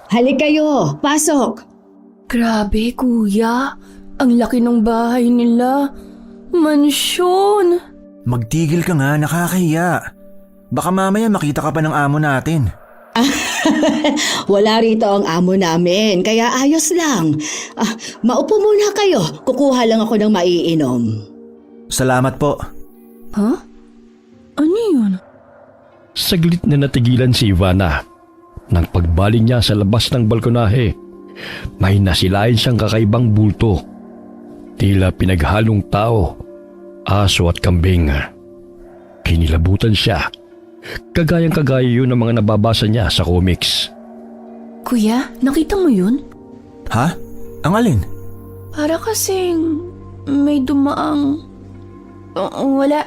Halik kayo, pasok. Grabe, kuya. Ang laki ng bahay nila. Mansyon. Magtigil ka nga, nakakahiya. Baka mamaya makita ka pa ng amo natin. Wala rito ang amo namin, kaya ayos lang. Maupo muna kayo, kukuha lang ako ng maiinom. Salamat po. Ha? Ano yun? Saglit na natigilan si Ivana. Nang pagbaling niya sa labas ng balkonahe, may nasilayan siyang kakaibang bulto. Tila pinaghalong tao, aso at kambing. Kinilabutan siya. Kagayang-kagaya yun ng mga nababasa niya sa comics. Kuya, nakita mo yun? Ha? Ang alin? Para kasing may dumaang... wala.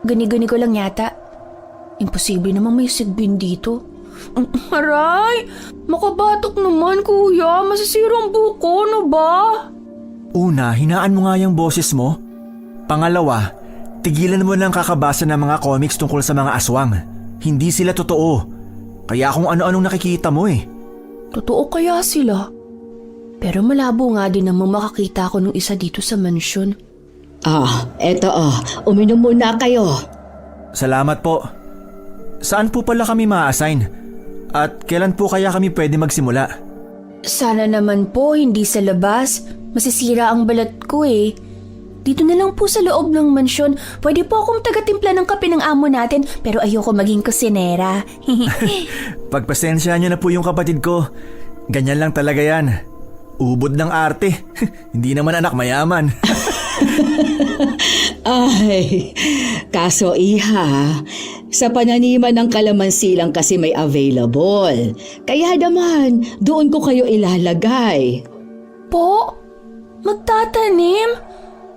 Gani-gani ko lang yata. Imposible namang may sigbin dito. Aray! Makabatok naman, kuya. Masisira ang buko, no ba? Una, hinaan mo nga yung boses mo. Pangalawa, tigilan mo lang kakabasa ng mga comics tungkol sa mga aswang. Hindi sila totoo. Kaya kung ano-anong nakikita mo eh. Totoo kaya sila? Pero malabo nga din namang makakita ko ng isa dito sa mansyon. Eto uminom muna kayo. Salamat po. Saan po pala kami ma-assign? At kailan po kaya kami pwede magsimula? Sana naman po hindi sa labas. Masisira ang balat ko eh. Dito na lang po sa loob ng mansyon. Pwede po akong taga-timpla ng kape ng amo natin pero ayoko maging kusinera. Pagpasensya niyo na po yung kapatid ko. Ganyan lang talaga yan. Ubod ng arte. Hindi naman anak mayaman. Ay, kaso iha, sa pananiman ng kalamansi lang kasi may available. Kaya naman, doon ko kayo ilalagay. Po? Magtatanim?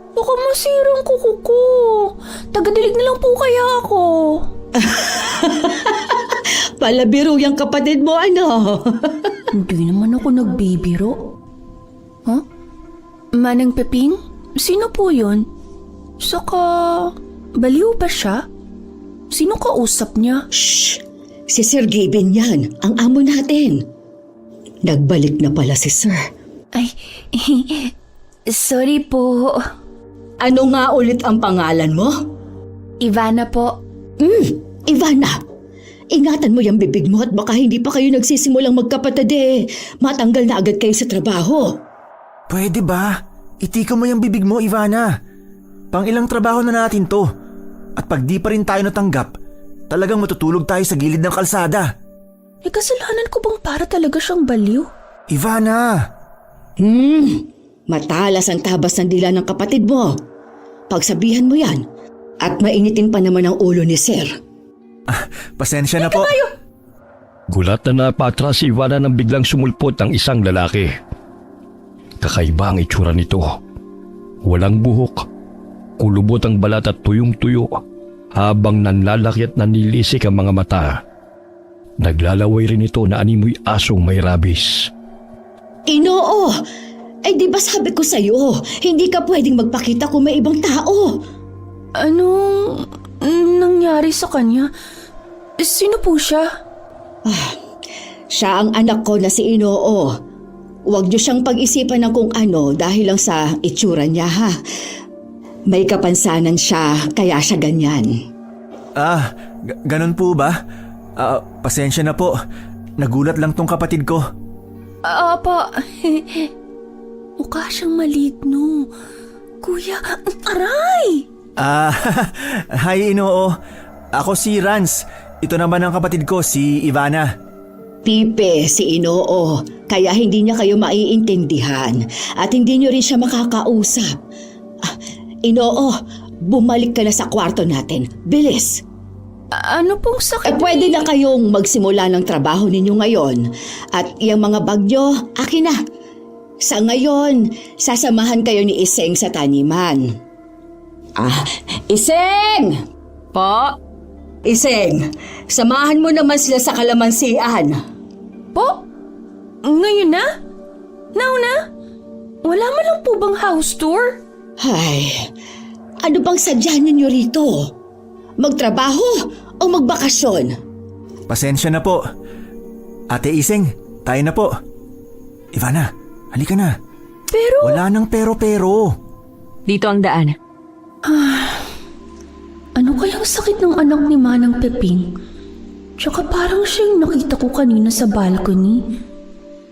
Baka masirang kuko ko. Tagadilig na lang po kaya ako. Palabiro yung kapatid mo, ano? Hindi naman ako nagbibiro. Huh? Manang Peping? Sino po yun? Saka, baliw ba siya? Sino kausap niya? Shh! Si Sir Gavin yan, ang amo natin. Nagbalik na pala si Sir. Ay, sorry po. Ano nga ulit ang pangalan mo? Ivana po. Ivana, ingatan mo yung bibig mo at baka hindi pa kayo nagsisimulang magkapatid matanggal na agad kayo sa trabaho. Pwede ba? Itika mo yung bibig mo, Ivana. Pang ilang trabaho na natin to. At pag di pa rin tayo natanggap, talagang matutulog tayo sa gilid ng kalsada. Kasalanan ko bang para talaga siyang baliw? Ivana! Matalas ang tabas ng dila ng kapatid mo. Pagsabihan mo yan at mainitin pa naman ang ulo ni Sir. Pasensya na po. Gulat na napatras si Ivana nang biglang sumulpot ang isang lalaki. Kakaiba ang itsura nito. Walang buhok, kulubot ang balat at tuyong-tuyo habang nanlalaki at nanilisik ang mga mata. Naglalaway rin ito na animoy asong may rabies. Inoo! Ay di ba sabi ko sa'yo, hindi ka pwedeng magpakita kung may ibang tao. Anong nangyari sa kanya? Sino po siya? Siya ang anak ko na si Inoo. Huwag niyo siyang pag-isipan ng kung ano dahil lang sa itsura niya ha. May kapansanan siya kaya siya ganyan. Ganun po ba? Pasensya na po. Nagulat lang tong kapatid ko. Apa. Mukha siyang maligno. Kuya, aray! Hi Inoo. Ako si Rans. Ito naman ang kapatid ko, si Ivana. Pipe si Inoo, kaya hindi niya kayo maiintindihan at hindi niyo rin siya makakausap. Inoo, bumalik ka na sa kwarto natin. Bilis! Ano pong sakit? Pwede na kayong magsimula ng trabaho ninyo ngayon. At yung mga bag nyo, akin na. Sa ngayon, sasamahan kayo ni Iseng sa taniman. Iseng! Po? Iseng, samahan mo naman sila sa kalamansian. Po? Ngayon na? Now na? Wala man lang po bang house tour? Ay, ano bang sadya ninyo rito? Magtrabaho o magbakasyon? Pasensya na po. Ate Iseng, Tayo na po. Ivana, halika na. Pero, Wala nang pero-pero. Dito ang daan. ano kayang sakit ng anak ni Manang Peping? Tsaka parang siyang nakita ko kanina sa balcony.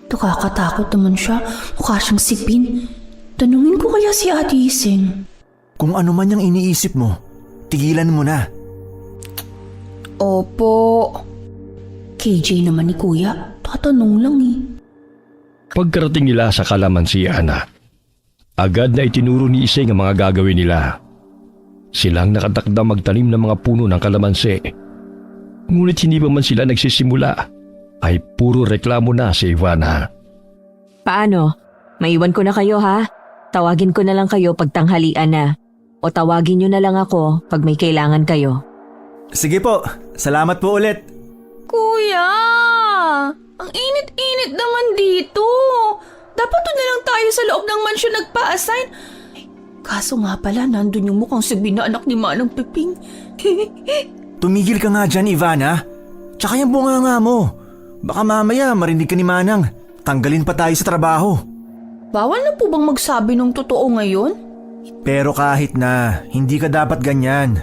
Nakakatakot naman siya. Mukha siyang sipin. Tanungin ko kaya si Ate Ising. Kung ano man yung iniisip mo, tigilan mo na. Opo. KJ naman ni Kuya. Tatanong lang eh. Pagkarating nila sa kalamansian, agad na itinuro ni Iseng ang mga gagawin nila. Silang nakatakda magtanim ng mga puno ng kalamansi. Ngunit hindi pa man sila nagsisimula, ay puro reklamo na si Ivana. Paano? Maiwan ko na kayo ha? Tawagin ko na lang kayo pag tanghalian na. O tawagin nyo na lang ako pag may kailangan kayo. Sige po, salamat po ulit. Kuya! Ang init-init naman dito. Dapat doon na lang tayo sa loob ng mansyon nagpa-assign. Ay, kaso nga pala, nandun yung mukhang sabi na anak ni Manang Peping. Tumigil ka nga dyan, Ivana. Tsaka yung bunganga mo. Baka mamaya marinig ka ni Manang. Tanggalin pa tayo sa trabaho. Bawal na po bang magsabi ng totoo ngayon? Pero kahit na, hindi ka dapat ganyan.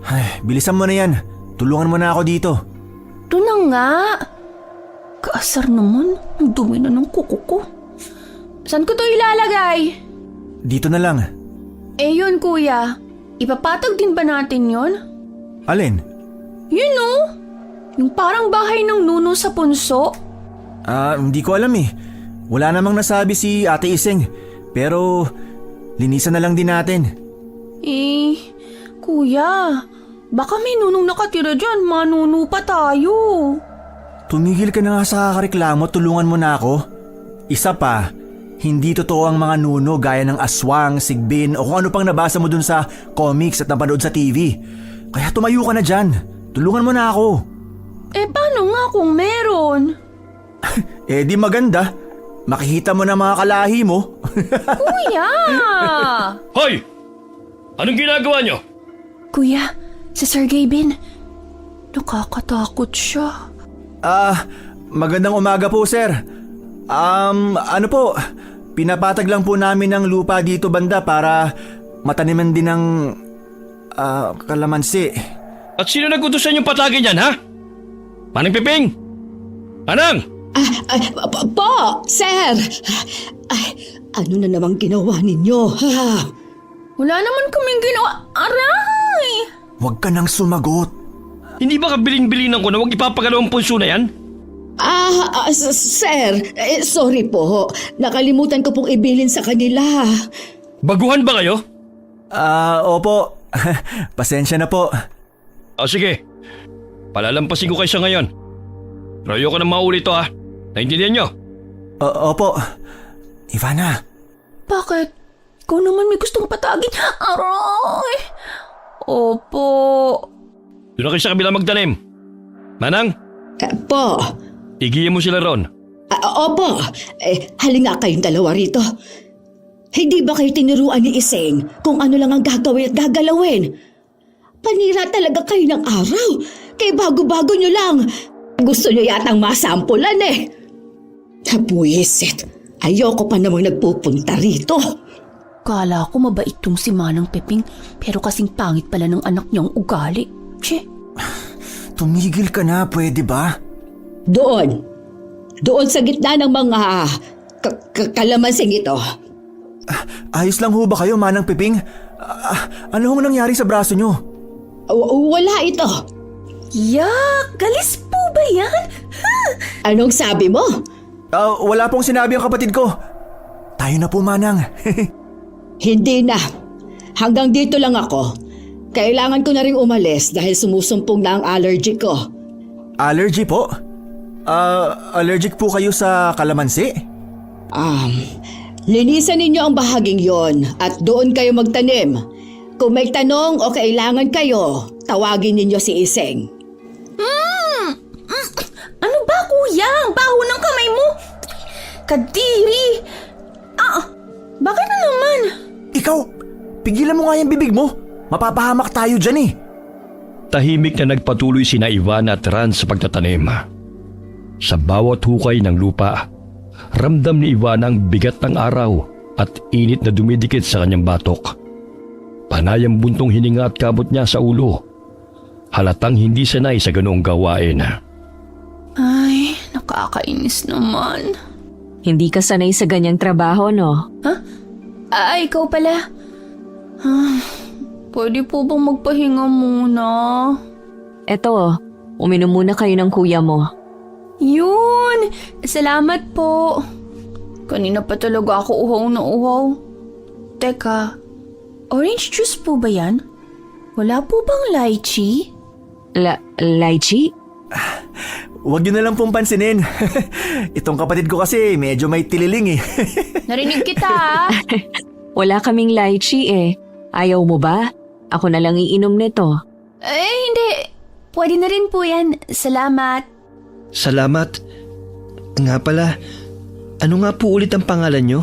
Ay, bilisan mo na yan. Tulungan mo na ako dito. Ito na nga. Kaasar naman, ang dumi na ng kuko ko. Saan ko to ilalagay? Dito na lang. Eh yun kuya, ipapatag din ba natin yun? Alin? Yun oh, yung parang bahay ng nuno sa punso. Hindi ko alam eh. Wala namang nasabi si Ate Iseng. Pero, linisan na lang din natin. Eh, kuya, baka may nunong nakatira dyan, manuno pa tayo. Tumigil ka na nga sa kakareklamo, tulungan mo na ako. Isa pa, hindi totoo ang mga nuno gaya ng aswang, sigbin o kung ano pang nabasa mo dun sa comics at napanood sa TV. Kaya tumayo ka na dyan. Tulungan mo na ako. Eh paano nga kung meron? Eh di maganda. Makikita mo na mga kalahi mo. Kuya! Hoy! Anong ginagawa nyo? Kuya, si Sir Gavin, nakakatakot siya. Magandang umaga po, sir. Ano po, pinapatag lang po namin ng lupa dito banda para mataniman din ng kalamansi. At sino nag-utusan yung patagin yan, ha? Manang Piping! Anang! Po, sir! Ay, ano na namang ginawa ninyo, ha? Wala naman kaming ginawa. Aray! Huwag ka nang sumagot. Hindi ba kabilin-bilinan ko na huwag ipapagalaw ang punso na yan? Sir, sorry po. Nakalimutan ko pong ibilin sa kanila. Baguhan ba kayo? Opo. Pasensya na po. O sige, palalampasin ko kayo sa ngayon. Pero ayoko na maulit to, ha? Naintindihan nyo? Opo. Ivana. Bakit? Ikaw naman may gustong patagin. Aray! Opo. Doon na kayo sa kabila magtanim. Manang, Po. igiyan mo sila ron. Opo. Halina kayong dalawa rito. Hindi ba kayo tinuruan ni Iseng kung ano lang ang gagawin at gagalawin? Panira talaga kayo ng araw. Kaya bago-bago nyo lang. Gusto nyo yatang masampulan eh. Buwisit. Ayoko pa namang nagpupunta rito. Kala ko mabait tong si Manang Peping, pero kasing pangit pala ng anak niyang ugali. Che. Tumigil ka na, pwede ba? Doon. Doon sa gitna ng mga kalamansing ito. Ayos lang ho ba kayo, Manang Piping? Ano hong nangyari sa braso nyo? Wala ito. Yak! Galis po ba yan? Anong sabi mo? Wala pong sinabi ang kapatid ko. Tayo na po, Manang. Hindi na. Hanggang dito lang ako. Kailangan ko na rin umalis dahil sumusumpong na ang allergy ko. Allergy po? Allergic po kayo sa kalamansi? Linisan ninyo ang bahaging yon at doon kayo magtanim. Kung may tanong o kailangan kayo, tawagin ninyo si Iseng. Ano ba kuya? Ang baho ng kamay mo! Kadiri! Bakit na naman? Ikaw, pigilan mo nga yung bibig mo. Mapapahamak tayo dyan eh. Tahimik na nagpatuloy sina Ivana at Ran sa pagtatanim. Sa bawat hukay ng lupa, ramdam ni Ivana ang bigat ng araw at init na dumidikit sa kanyang batok. Panay ang buntong hininga at kabot niya sa ulo. Halatang hindi sanay sa ganoong gawain. Ay, nakakainis naman. Hindi ka sanay sa ganyang trabaho, no? Ikaw pala. Pwede po bang magpahinga muna? Eto, uminom muna kayo ng kuya mo. Yun! Salamat po. Kanina pa talaga ako uhaw na uhaw. Teka, orange juice po ba yan? Wala po bang lychee? Lychee? Huwag niyo na lang pong pansinin. Itong kapatid ko kasi medyo may tililing eh. Narinig kita ah. Wala kaming lychee eh. Ayaw mo ba? Ako na lang iinom nito. Hindi. Pwede na rin po yan. Salamat. Salamat. Nga pala, ano nga po ulit ang pangalan nyo?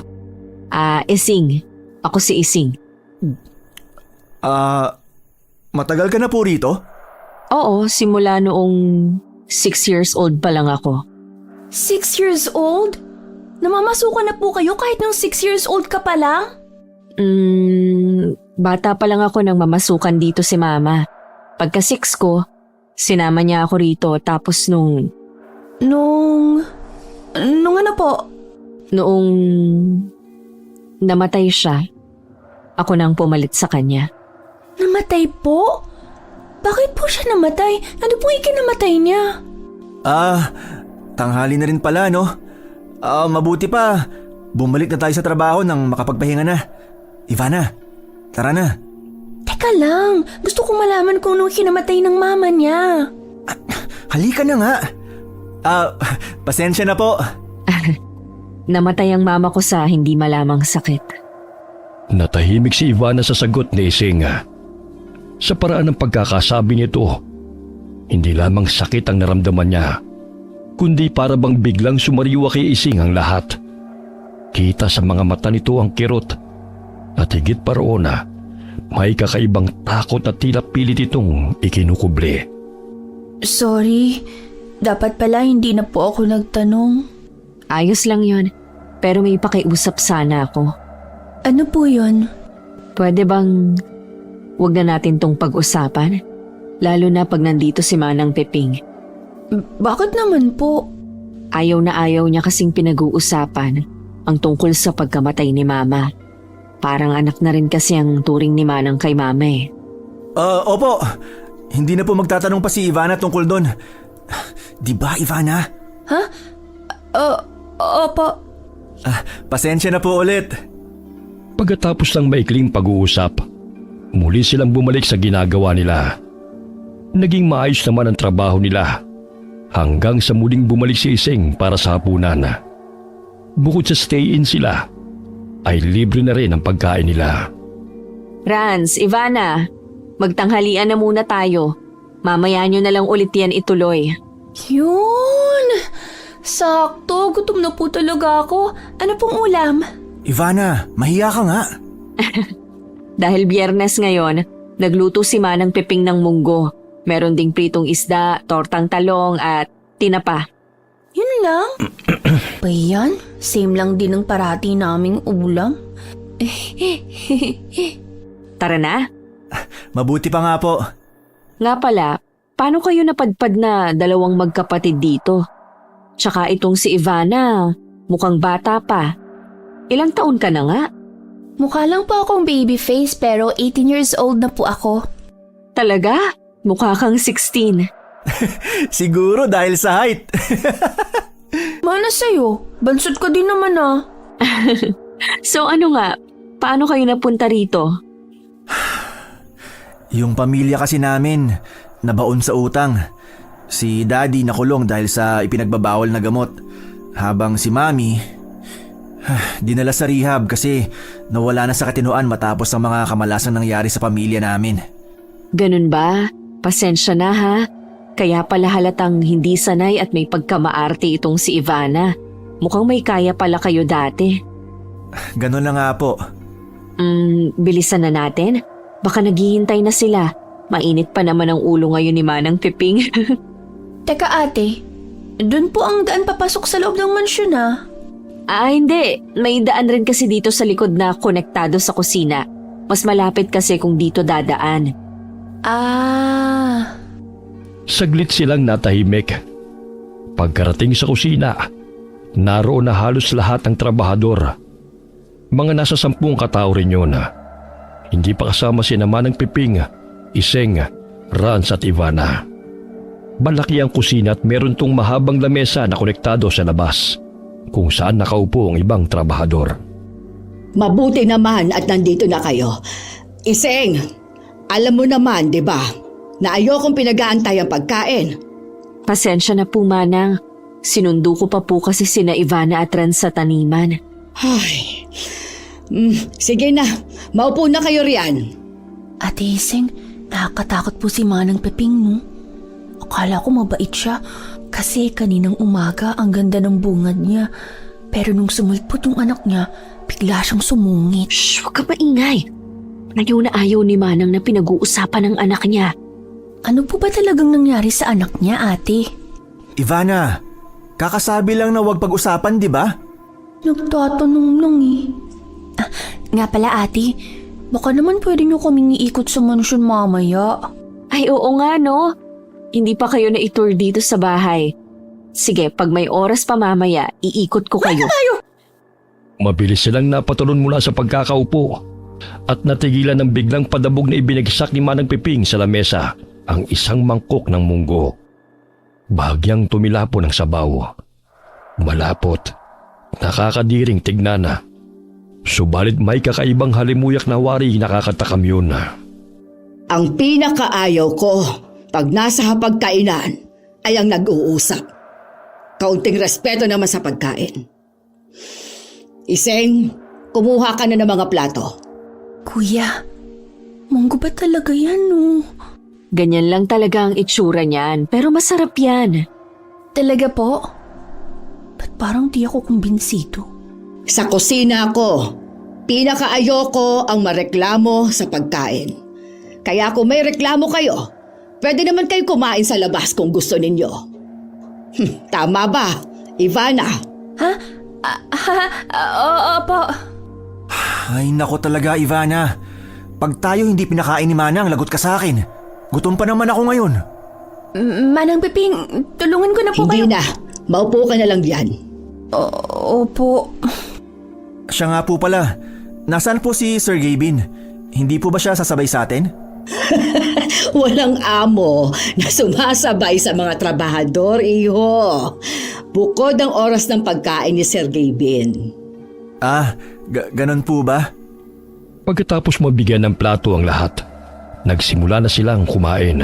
Ising. Ako si Ising. Matagal ka na po rito? Oo, simula noong 6 years old pa lang ako. 6 years old? Namamasukan na po kayo kahit nung 6 years old ka pa lang? Bata pa lang ako nang mamasukan dito si mama. Pagka 6 ko, sinama niya ako rito tapos nung ano po? noong namatay siya, ako nang pumalit sa kanya. Namatay po? Bakit po siya namatay? Ano po ikinamatay niya? Tanghali na rin pala, no? Mabuti pa. Bumalik na tayo sa trabaho nang makapagpahinga na. Ivana, tara na. Teka lang, gusto kong malaman kung nung kinamatay ng mama niya. Halika na nga. Pasensya na po. Namatay ang mama ko sa hindi malamang sakit. Natahimik si Ivana sa sagot ni Ising. Sa paraan ng pagkakasabi nito, hindi lamang sakit ang naramdaman niya, kundi para bang biglang sumariwa kay Ising ang lahat. Kita sa mga mata nito ang kirot at higit pa roon may kakaibang takot at tila pilit itong ikinukubli. Sorry, dapat pala hindi na po ako nagtanong. Ayos lang yon, pero may pakiusap sana ako. Ano po yun? Pwede bang wag na natin tong pag-usapan? Lalo na pag nandito si Manang Peping. Bakit naman po? Ayaw na ayaw niya kasing pinag-uusapan ang tungkol sa pagkamatay ni Mama. Parang anak na rin kasi ang turing ni Manang kay Mama eh. Opo. Hindi na po magtatanong pa si Ivana tungkol doon. Di ba, Ivana? Opo. Pasensya na po ulit. Pagkatapos ng maikling pag-uusap, muli silang bumalik sa ginagawa nila. Naging maayos naman ang trabaho nila hanggang sa muling bumalik si Ising para sa hapunan. Bukod sa stay-in sila, ay libre na rin ang pagkain nila. Rans, Ivana, magtanghalian na muna tayo. Mamaya nyo na lang ulit yan ituloy. Yun! Sakto, gutom na po talaga ako. Ano pong ulam? Ivana, mahiya ka nga. Dahil Biyernes ngayon, nagluto si Manang Peping ng munggo. Meron ding pritong isda, tortang talong at tinapa. Yun lang? Pa yan? Same lang din ang parati naming ulam. Tara na. Mabuti pa nga po. Nga pala, paano kayo napadpad na dalawang magkapatid dito? Tsaka itong si Ivana, mukhang bata pa. Ilang taon ka na nga? Mukha lang po akong baby face pero 18 years old na po ako. Talaga? Mukha kang 16. Siguro dahil sa height. Mana sa'yo? Bansot ka din naman ah. So ano nga, paano kayo napunta rito? Yung pamilya kasi namin, nabaon sa utang. Si Daddy nakulong dahil sa ipinagbabawal na gamot. Habang si Mami, dinala sa rehab kasi nawala na sa katinoan matapos ang mga kamalasang nangyari sa pamilya namin. Ganun ba? Pasensya na ha. Kaya pala halatang hindi sanay at may pagkamaarte itong si Ivana. Mukhang may kaya pala kayo dati. Ganun na nga po. Bilisan na natin. Baka naghihintay na sila. Mainit pa naman ang ulo ngayon ni Manang Peping. Teka ate, Doon po ang daan papasok sa loob ng mansyon Hindi. May daan rin kasi dito sa likod na konektado sa kusina. Mas malapit kasi kung dito dadaan. Saglit silang natahimik. Pagkarating sa kusina, naroon na halos lahat ng trabahador. Mga nasa 10 katao rin yun. Hindi pa kasama si Manang Piping, Iseng, Rans at Ivana. Malaki ang kusina at meron tong mahabang lamesa na konektado sa labas, kung saan nakaupo ang ibang trabahador. Mabuti naman at nandito na kayo. Iseng, alam mo naman, di ba, na ayokong pinag-aantay ang pagkain. Pasensya na po, Manang. Sinundo ko pa po kasi sina Ivana at Rans sa taniman. Ay, sige na, maupo na kayo riyan. Ate Iseng, nakakatakot po si Manang Peping mo. Akala ko mabait siya kasi kaninang umaga ang ganda ng bungad niya. Pero nung sumulpot yung anak niya, bigla siyang sumungit. Shh, huwag ka maingay. Ayaw ni Manang na pinag-uusapan ng anak niya. Ano po ba talagang nangyari sa anak niya, ate? Ivana, kakasabi lang na huwag pag-usapan, di ba? Nagtatanong lang Nga pala, ate. Baka naman pwede niyo kaming iikot sa mansyon mamaya. Ay, oo nga, no? Hindi pa kayo na itour dito sa bahay. Sige, pag may oras pa mamaya, iikot ko kayo. Mabilis silang napatulon mula sa pagkakaupo at natigilan ng biglang padabog na ibinagsak ni Manang Piping sa lamesa ang isang mangkok ng munggo. Bahagyang tumilapo ng sabaw. Malapot, nakakadiring tignan. Subalit may kakaibang halimuyak na wari nakakatakam yun. Ang pinakaayaw ko pag nasa hapagkainan ay ang nag-uusap. Kaunting respeto naman sa pagkain. Iseng, kumuha ka na ng mga plato. Kuya, munggo ba talaga yan, no? Ganyan lang talaga ang itsura niyan, pero masarap yan. Talaga po? Ba't parang di ako kumbinsido? Sa kusina ko, pinakaayoko ang mareklamo sa pagkain. Kaya kung may reklamo kayo, pwede naman kayo kumain sa labas kung gusto ninyo. Tama ba, Ivana? Opo. Ay nako talaga, Ivana. Pag tayo hindi pinakain ni Manang, lagot ka sa akin. Gutom pa naman ako ngayon. Manang Piping, tulungan ko na po Hindi kayo. na, maupo ka na lang diyan. Opo. Siya nga po pala, nasaan po si Sir Gavin? Hindi po ba siya sasabay sa atin? Walang amo na sumasabay sa mga trabahador, iho. Bukod ang oras ng pagkain ni Sir Gavin. Ganon po ba? Pagkatapos mabigyan ng plato ang lahat, nagsimula na silang kumain.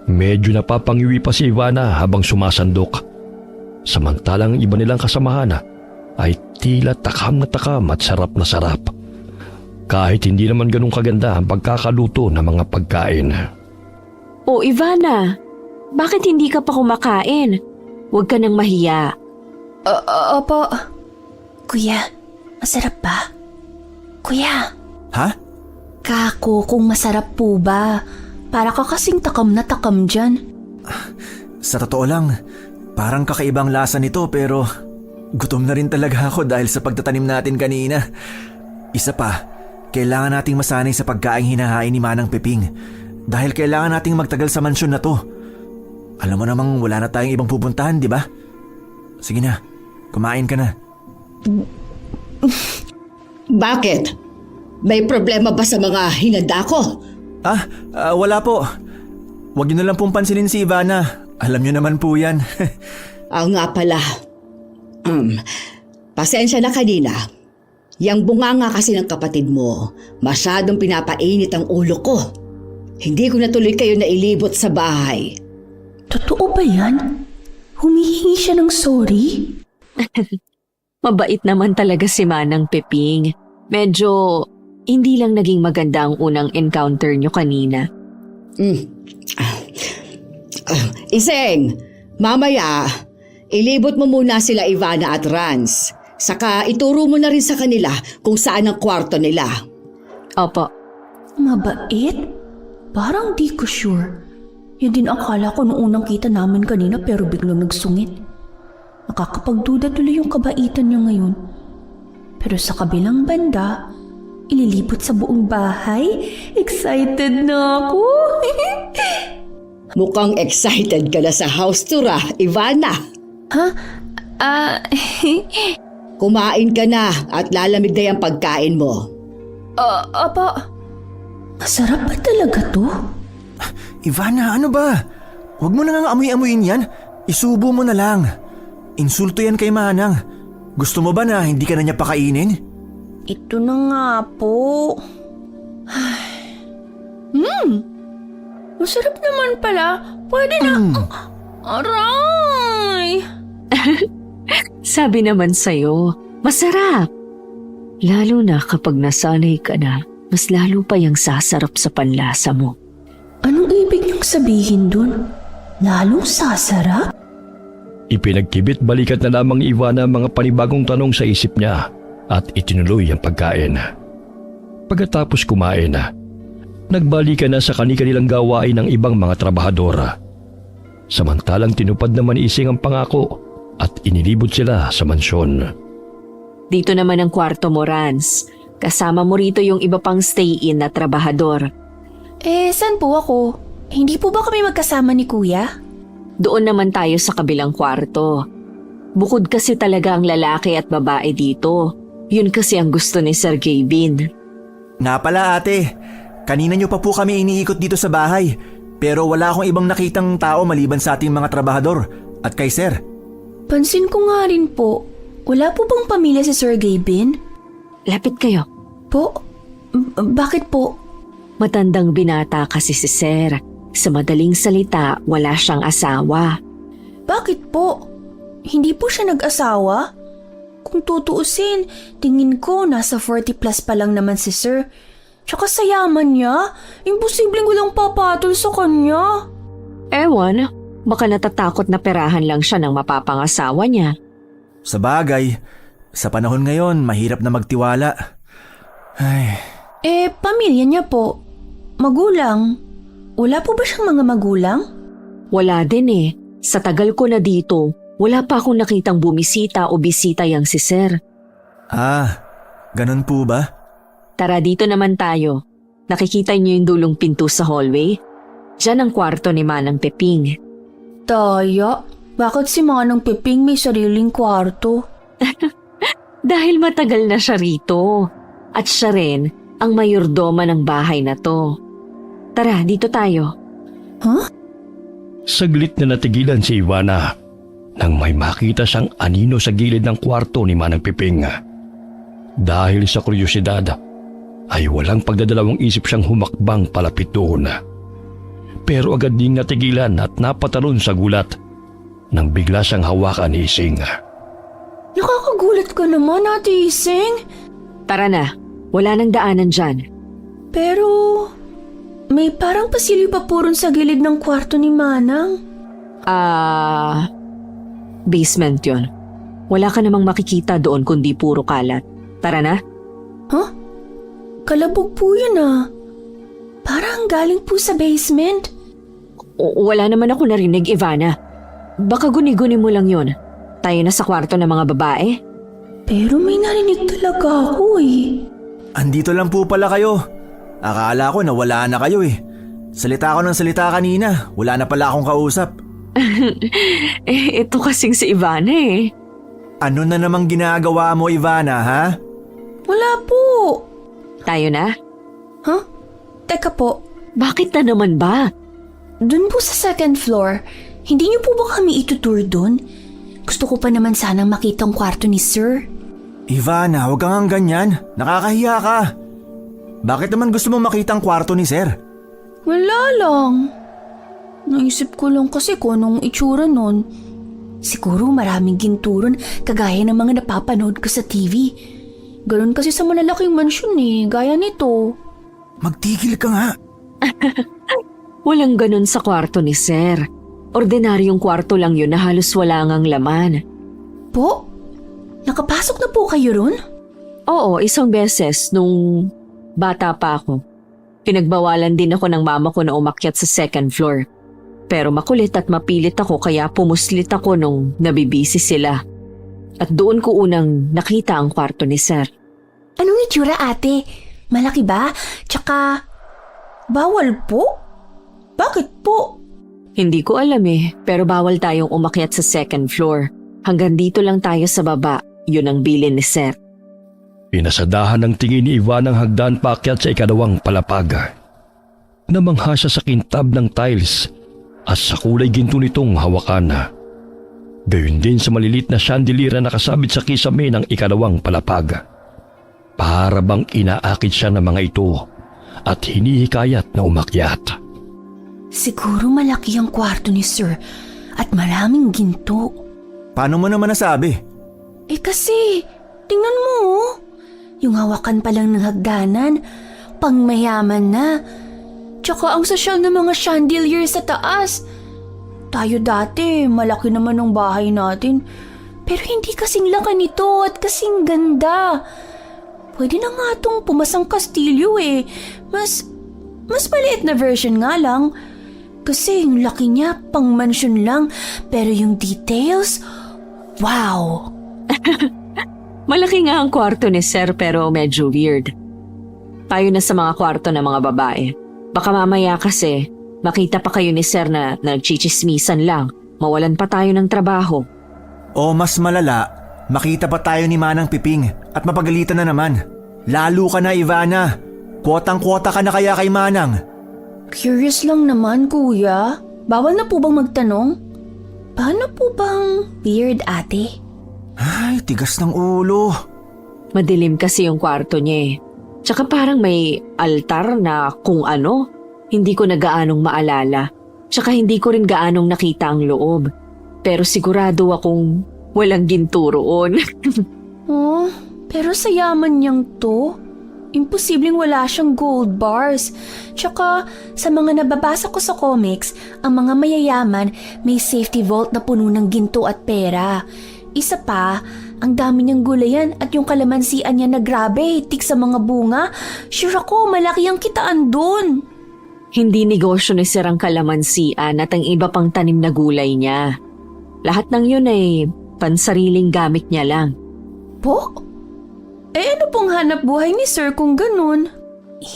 Medyo napapangiwi pa si Ivana habang sumasandok. Samantalang iba nilang kasamahan ay tila takam na takam at sarap na sarap. Kahit hindi naman ganun kaganda ang pagkakaluto ng mga pagkain. O Ivana, bakit hindi ka pa kumakain? Huwag ka nang mahiya. Opo. Kuya, masarap ba? Kuya. Ha? Kako, kung masarap po ba? Para ka kasing takam na takam dyan. Sa totoo lang, parang kakaibang lasa nito pero gutom na rin talaga ako dahil sa pagtatanim natin kanina. Isa pa, kailangan nating masanay sa pagkaing hinahain ni Manang Piping dahil kailangan nating magtagal sa mansyon na to. Alam mo namang wala na tayong ibang pupuntahan, di ba? Sige na, kumain ka na. Bakit? May problema ba sa mga hinanda ko? Wala po. Huwag niyo na lang pong pansinin si Ivana. Alam niyo naman po yan. Nga pala. Pasensya na kanina. Yang bunganga kasi ng kapatid mo, masyadong pinapainit ang ulo ko. Hindi ko natuloy kayo nailibot sa bahay. Totoo ba yan? Humihingi siya ng sorry? Mabait naman talaga si Manang Piping. Medyo hindi lang naging maganda ang unang encounter nyo kanina. Iseng, mamaya, ilibot mo muna sila Ivana at Rans. Saka ituro mo na rin sa kanila kung saan ang kwarto nila. Opo. Mabait? Parang di ko sure. Yan din akala ko noong unang kita namin kanina pero biglang nagsungit. Nakakapagduda tuloy yung kabaitan niya ngayon. Pero sa kabilang banda, ililipot sa buong bahay. Excited na ako. Mukhang excited ka na sa house tour Ivana. Ha? Kumain ka na at lalamig na yung pagkain mo. Apa, masarap ba talaga to? Ivana, ano ba? Huwag mo na nga amoy-amoyin yan. Isubo mo na lang. Insulto yan kay Manang. Gusto mo ba na hindi ka na niya pakainin? Ito na nga po. Masarap naman pala. Pwede na. Aray! Sabi naman sa'yo, masarap. Lalo na kapag nasanay ka na, mas lalo pa yung sasarap sa panlasa mo. Anong ibig niyong sabihin dun? Lalong sasarap? Ipinagkibit balikat na lamang ni Ivana ang mga panibagong tanong sa isip niya at itinuloy ang pagkain. Pagkatapos kumain, nagbalikan na sa kanilang gawain ng ibang mga trabahadora. Samantalang tinupad naman ni Ising ang pangako at inilibot sila sa mansyon. Dito naman ang kwarto mo, Rans. Kasama mo rito yung iba pang stay-in na trabahador. Saan po ako? Hindi po ba kami magkasama ni Kuya? Doon naman tayo sa kabilang kwarto. Bukod kasi talaga ang lalaki at babae dito. Yun kasi ang gusto ni Sir Gavin. Nga pala ate, kanina niyo pa po kami iniikot dito sa bahay. Pero wala akong ibang nakitang tao maliban sa ating mga trabahador at kay Sir. Pansin ko nga rin po. Wala po bang pamilya si Sir Gavin? Lapit kayo. Po? Bakit po? Matandang binata kasi si Sir. Sa madaling salita, wala siyang asawa. Bakit po? Hindi po siya nag-asawa? Kung tutuusin, tingin ko nasa 40 plus pa lang naman si Sir. Tsaka sa yaman niya, imposibleng walang papatol sa kanya. Ewan, baka natatakot na perahan lang siya ng mapapangasawa niya. Sa bagay, sa panahon ngayon, mahirap na magtiwala. Ay, Pamilya niya po. Magulang. Wala po ba siyang mga magulang? Wala din eh. Sa tagal ko na dito, wala pa akong nakitang bumisita o bisita yang si Sir. ganun po ba? Tara dito naman tayo. Nakikita niyo yung dulong pinto sa hallway? Diyan ang kwarto ni Manang Peping. Taya, bakit si Manang Peping may sariling kwarto? Dahil matagal na siya rito. At siya rin ang mayordoma ng bahay na to. Tara, dito tayo. Saglit na natigilan si Ivana nang may makita siyang anino sa gilid ng kwarto ni Manang Piping. Dahil sa kuryosidad, ay walang pagdadalawang isip siyang humakbang palapit doon. Pero agad ding natigilan at napatalon sa gulat nang bigla siyang hawakan ni Ising. Nakakagulat ka naman, Ate Ising. Tara na, wala nang daanan dyan. Pero may parang pasilyo pa po ron sa gilid ng kwarto ni Manang. Basement yon. Wala ka namang makikita doon kundi puro kalat. Tara na. Kalabog po yun Parang galing po sa basement. Wala naman ako narinig, Ivana. Baka guni-guni mo lang yon. Tayo na sa kwarto ng mga babae. Pero may narinig talaga ako Andito lang po pala kayo. Akala ko na wala na kayo Salita ko ng salita kanina. Wala na pala akong kausap. Ito kasing si Ivana Ano na namang ginagawa mo, Ivana, ha? Wala po. Tayo na? Teka po, Bakit na naman ba? dun po sa second floor, hindi niyo po ba kami itutour dun? Gusto ko pa naman sanang makita ang kwarto ni Sir. Ivana, huwag kang ganyan. Nakakahiya ka. Bakit naman gusto mo makita ang kwarto ni Sir? Wala lang. Naisip ko lang kasi kung anong itsura nun. Siguro maraming ginturon kagaya ng mga napapanood ko sa TV. Ganun kasi sa malalaking mansyon gaya nito. Magtigil ka nga. Walang ganun sa kwarto ni Sir. Ordinaryong kwarto lang yun na halos wala ngang laman. Po? Nakapasok na po kayo ron? Oo, isang beses nung bata pa ako. Pinagbawalan din ako ng mama ko na umakyat sa second floor. Pero makulit at mapilit ako kaya pumuslit ako nung nabibisi sila. At doon ko unang nakita ang kwarto ni Sir. Anong itsura, ate? Malaki ba? Tsaka, bawal po? Bakit po? Hindi ko alam pero bawal tayong umakyat sa second floor. Hanggang dito lang tayo sa baba, yun ang bilin ni Sir. Pinasadahan ng tingin ni Ivan ang hagdan paakyat sa ikalawang palapag. Namangha siya sa kintab ng tiles at sa kulay ginto nitong hawakan. Gayun din sa malilit na chandelier na nakasabit sa kisame ng ikalawang palapag. Para bang inaakit siya ng mga ito at hinihikayat na umakyat. Siguro malaki ang kwarto ni Sir at maraming ginto. Paano mo naman nasabi? Kasi, tingnan mo oh. Yung hawakan pa lang ng hagdanan, pangmayaman na. Tsaka ang sosyal ng mga chandelier sa taas. Tayo dati, malaki naman ang bahay natin. Pero hindi kasing laki nito at kasing ganda. Pwede na nga itong pumasang kastilyo Mas maliit na version nga lang. Kasi yung laki niya, pang mansion lang. Pero yung details, wow! Malaki nga ang kwarto ni Sir pero medyo weird. Tayo na sa mga kwarto ng mga babae. Baka mamaya kasi makita pa kayo ni Sir na nagchichismisan lang. Mawalan pa tayo ng trabaho. O mas malala, makita pa tayo ni Manang Piping at mapagalitan na naman. Lalo ka na, Ivana. Kwotang-kwota ka na kaya kay Manang. Curious lang naman, kuya. Bawal na po bang magtanong? Paano po bang weird, ate? Ay, tigas ng ulo. Madilim kasi yung kwarto niya Tsaka parang may altar na kung ano. Hindi ko na gaanong maalala. Tsaka hindi ko rin gaanong nakita ang loob. Pero sigurado akong walang ginto roon. Oh, pero sa yaman niyang to, imposibleng wala siyang gold bars. Tsaka sa mga nababasa ko sa comics, ang mga mayayaman may safety vault na puno ng ginto at pera. Isa pa, ang dami niyang gulayan at yung kalamansian niya na grabe, tik sa mga bunga. Sure ako, malaki ang kitaan dun. Hindi negosyo ni Sir ang kalamansian at ang iba pang tanim na gulay niya. Lahat ng yun ay pansariling gamit niya lang. Po? Ano pong hanap buhay ni Sir kung ganun?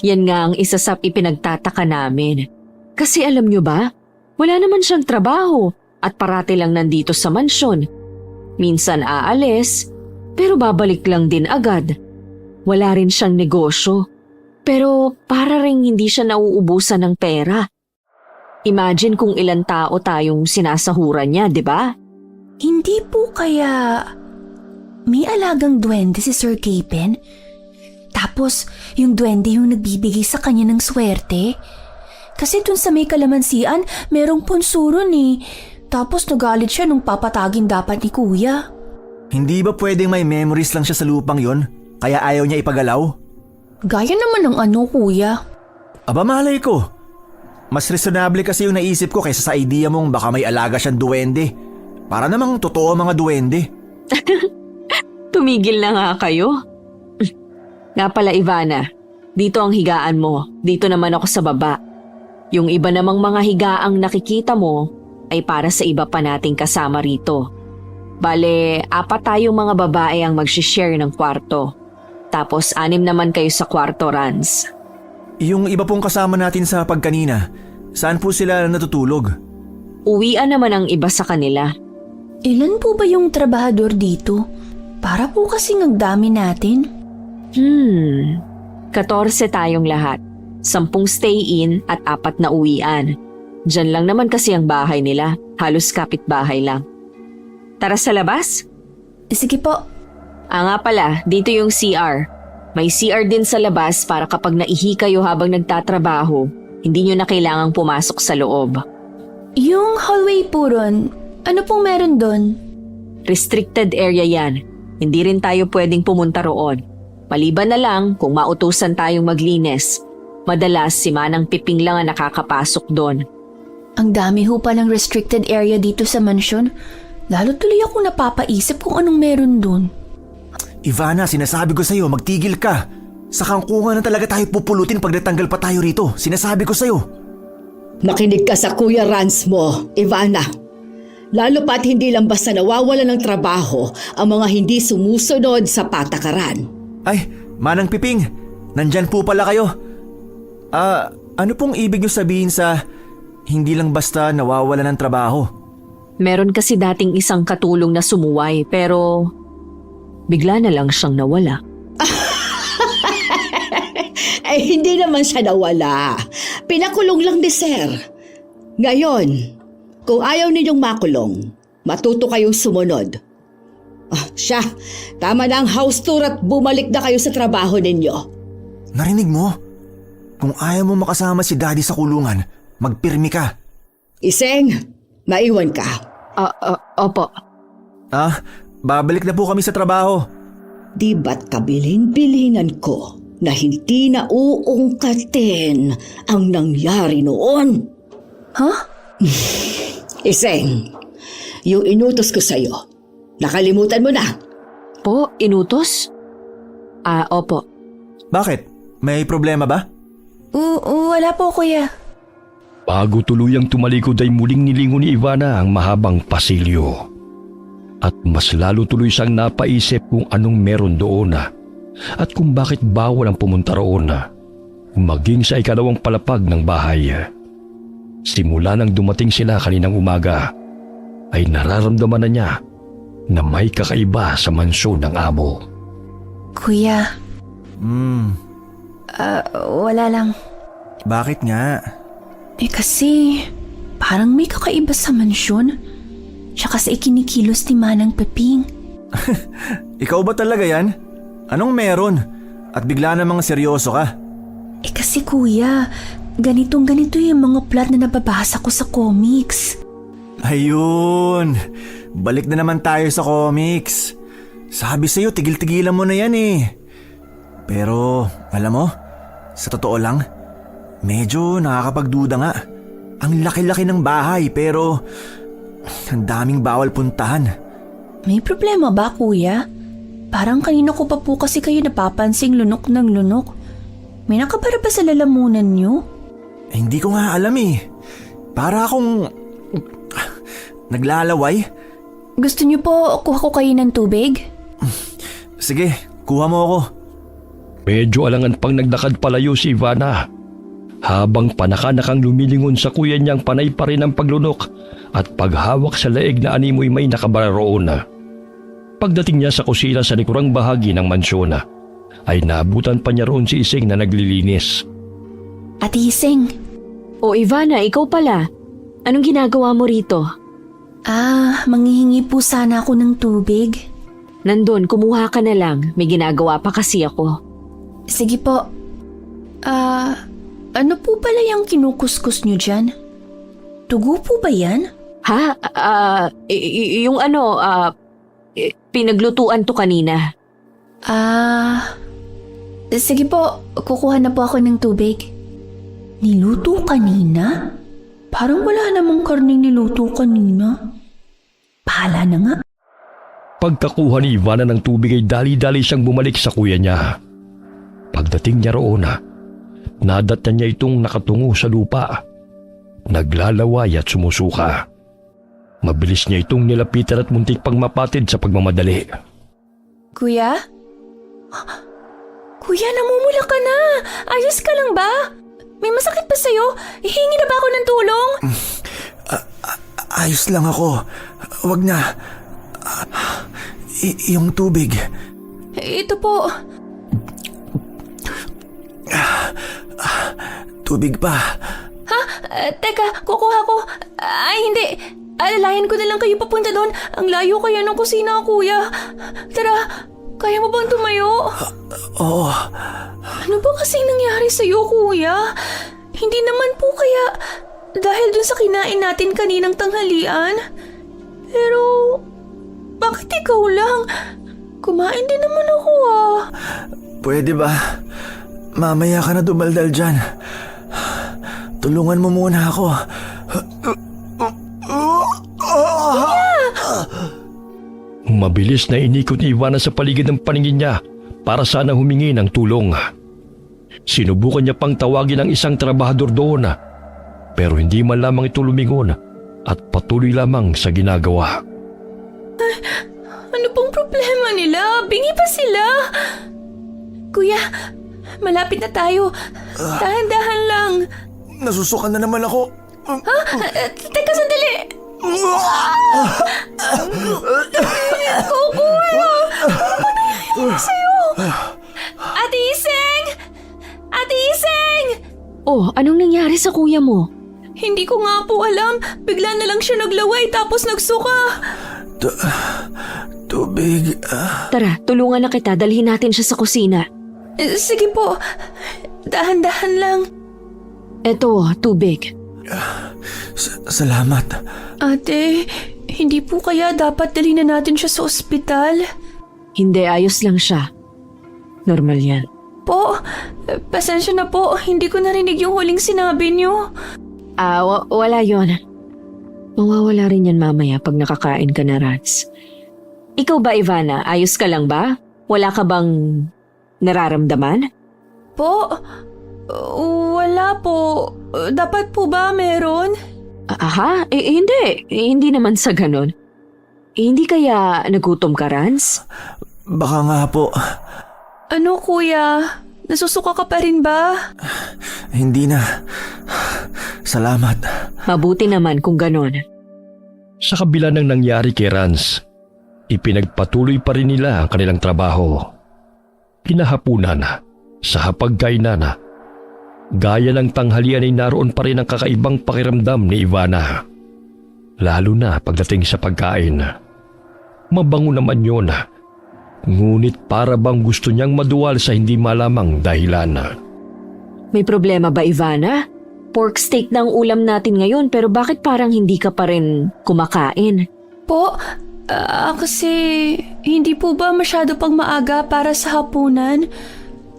Yan nga ang isa sa ipinagtataka namin. Kasi alam nyo ba, wala naman siyang trabaho at parati lang nandito sa mansyon. Minsan aalis, pero babalik lang din agad. Wala rin siyang negosyo. Pero para ring hindi siya nauubusan ng pera. Imagine kung ilang tao tayong sinasahuran niya, di ba? Hindi po kaya may alagang duwende si Sir Capen? Tapos yung duwende yung nagbibigay sa kanya ng swerte? Kasi dun sa may kalamansian, merong punsuron Tapos nagalit siya nung papatagin dapat ni Kuya. Hindi ba pwedeng may memories lang siya sa lupang yon? Kaya ayaw niya ipagalaw? Gaya naman ng ano, Kuya. Aba malay ko. Mas reasonable kasi yung naisip ko kaysa sa idea mong baka may alaga siyang duwende. Para namang totoo mga duwende. Tumigil na nga kayo. Nga pala Ivana, dito ang higaan mo. Dito naman ako sa baba. Yung iba namang mga higaang nakikita mo ay para sa iba pa nating kasama rito. Bale, 4 tayong mga babae ang mag-share ng kwarto. Tapos 6 naman kayo sa kwarto, Rans. Yung iba pong kasama natin sa pagkanina, saan po sila natutulog? Uwian naman ang iba sa kanila. Ilan po ba yung trabahador dito? Para po kasing ang dami natin. 14 tayong lahat. 10 stay-in at 4 na uwian. Diyan lang naman kasi ang bahay nila. Halos kapitbahay lang. Tara sa labas? Sige po. Nga pala, dito yung CR. May CR din sa labas para kapag naihi kayo habang nagtatrabaho, hindi nyo na kailangang pumasok sa loob. Yung hallway po ron, ano pong meron doon? Restricted area yan. Hindi rin tayo pwedeng pumunta roon. Maliban na lang kung mautusan tayong maglinis. Madalas si Manang Piping lang ang nakakapasok doon. Ang dami ho palang restricted area dito sa mansyon. Lalo tuloy ako napapaisip kung anong meron doon. Ivana, sinasabi ko sa'yo, magtigil ka. Sa kangkungan na talaga tayo pupulutin pag natanggal pa tayo rito. Sinasabi ko sa'yo. Makinig ka sa Kuya Rans mo, Ivana. Lalo pat hindi lang basta nawawala ng trabaho ang mga hindi sumusunod sa patakaran. Ay, Manang Piping, nandyan po pala kayo. Ano pong ibig niyo sabihin sa hindi lang basta nawawala ng trabaho? Meron kasi dating isang katulong na sumuway pero bigla na lang siyang nawala. Ay, hindi naman siya nawala. Pinakulong lang ni Sir. Ngayon, kung ayaw ninyong makulong, matuto kayong sumunod. Siya, tama na ang house tour at bumalik na kayo sa trabaho ninyo. Narinig mo? Kung ayaw mo makasama si Daddy sa kulungan, magpirmi ka. Iseng, maiwan ka. Opo. Babalik na po kami sa trabaho. Di ba't kabilin-bilinan ko na hindi na uungkatin ang nangyari noon? Huh? Iseng, yung inutos ko sa'yo, nakalimutan mo na. Po, inutos? Opo. Bakit? May problema ba? Wala po, kuya. Bago tuluyang tumalikod ay muling nilingon ni Ivana ang mahabang pasilyo. At mas lalo tuloy siyang napaisip kung anong meron doon at kung bakit bawal ang pumunta roon maging sa ikalawang palapag ng bahay. Simula nang dumating sila kaninang umaga ay nararamdaman na niya na may kakaiba sa mansyon ng amo. Kuya, wala lang. Bakit nga? Kasi parang may kakaiba sa mansyon. Tsaka sa ikinikilos ni Manang Peping. Ikaw ba talaga yan? Anong meron? At bigla namang seryoso ka? Kasi kuya, ganito yung mga plot na nababasa ko sa comics. Ayun! Balik na naman tayo sa comics. Sabi sa'yo, tigil-tigilan mo na yan eh. Pero, alam mo, sa totoo lang, medyo nakakapagduda nga. Ang laki-laki ng bahay pero ang daming bawal puntahan. May problema ba, kuya? Parang kanina ko pa po kasi kayo napapansing lunok ng lunok. May nakabara ba sa lalamunan niyo? Hindi ko nga alam eh. Para akong naglalaway. Gusto niyo po kuha ko kayo ng tubig? Sige, kuha mo ako. Medyo alangan pang naglakad palayo si Ivana. Habang panakanakang lumilingon sa kuya niyang panay pa rin ang paglunok at paghawak sa leeg na animoy may nakabara roon. Pagdating niya sa kusina sa likurang bahagi ng mansyon ay naabutan pa niya roon si Iseng na naglilinis. Ate Iseng. O Ivana, ikaw pala. Anong ginagawa mo rito? Manghihingi po sana ako ng tubig. Nandun, kumuha ka na lang. May ginagawa pa kasi ako. Sige po. Ano po pala yung kinukuskus niyo dyan? Tugo po ba yan? Ha? Yung ano, pinaglutuan to kanina. Sige po, kukuha na po ako ng tubig. Niluto kanina? Parang wala namang karning niluto kanina. Bahala na nga. Pagkakuha ni Ivana ng tubig ay dali-dali siyang bumalik sa kuya niya. Pagdating niya roon nadatnan niya itong nakatungo sa lupa. Naglalaway at sumusuka. Mabilis niya itong nilapitan at muntik pang mapatid sa pagmamadali. Kuya? Kuya, namumula ka na. Ayos ka lang ba? May masakit ba sa'yo? Hihingi na ba ako ng tulong? Ayos lang ako. Wag na. Yung tubig. Ito po. Tubig pa. Teka, kukuha ko. Ay, hindi. Alalayan ko na lang kayo papunta doon. Ang layo kaya ng kusina, kuya. Tara, kaya mo bang tumayo? Oo. Ano ba kasing nangyari sa'yo, kuya? Hindi naman po kaya dahil dun sa kinain natin kaninang tanghalian? Pero, bakit ikaw lang? Kumain din naman ako Pwede ba? Mamaya ka na dumaldal dyan. Tulungan mo muna ako. Mabilis na inikot ni Ivana sa paligid ng paningin niya para sana humingi ng tulong. Sinubukan niya pang tawagin ang isang trabahador doon pero hindi man lamang ito lumingon at patuloy lamang sa ginagawa. Ano pong problema nila? Bingi pa sila. Kuya, malapit na tayo. Dahan-dahan lang. Nasusukan na naman ako. Teka, sandali. Kuya! Ano nangyayari sa'yo? Ate Iseng! Ate Iseng! Oh, anong nangyari sa kuya mo? Hindi ko nga po alam. Bigla na lang siya naglaway tapos nagsuka. Tubig. Tara, tulungan na kita. Dalhin natin siya sa kusina. Sige po. Dahan-dahan lang. Eto, tubig. Salamat. Ate, hindi po kaya dapat dalhin na natin siya sa ospital? Hindi, ayos lang siya. Normal yan. Po, pasensya na po. Hindi ko narinig yung huling sinabi niyo. Wala yon. Mawawala rin yan mamaya pag nakakain ka na, Rats. Ikaw ba, Ivana? Ayos ka lang ba? Wala ka bang nararamdaman? Po, wala po. Dapat po ba meron? Aha? Hindi. Hindi naman sa ganun. Hindi kaya nagutom ka, Rans? Baka nga po. Ano kuya? Nasusuka ka pa rin ba? Hindi na. Salamat. Mabuti naman kung ganon. Sa kabila ng nangyari kay Rans, ipinagpatuloy pa rin nila ang kanilang trabaho. Kinahapunan, sa hapagkainan, gaya ng tanghalian ay naroon pa rin ang kakaibang pakiramdam ni Ivana. Lalo na pagdating sa pagkain. Mabango naman yun, ngunit para bang gusto niyang maduwal sa hindi malamang dahilan. May problema ba, Ivana? Pork steak na ang ulam natin ngayon pero bakit parang hindi ka pa rin kumakain? Po, kasi hindi po ba masyado pang maaga para sa hapunan?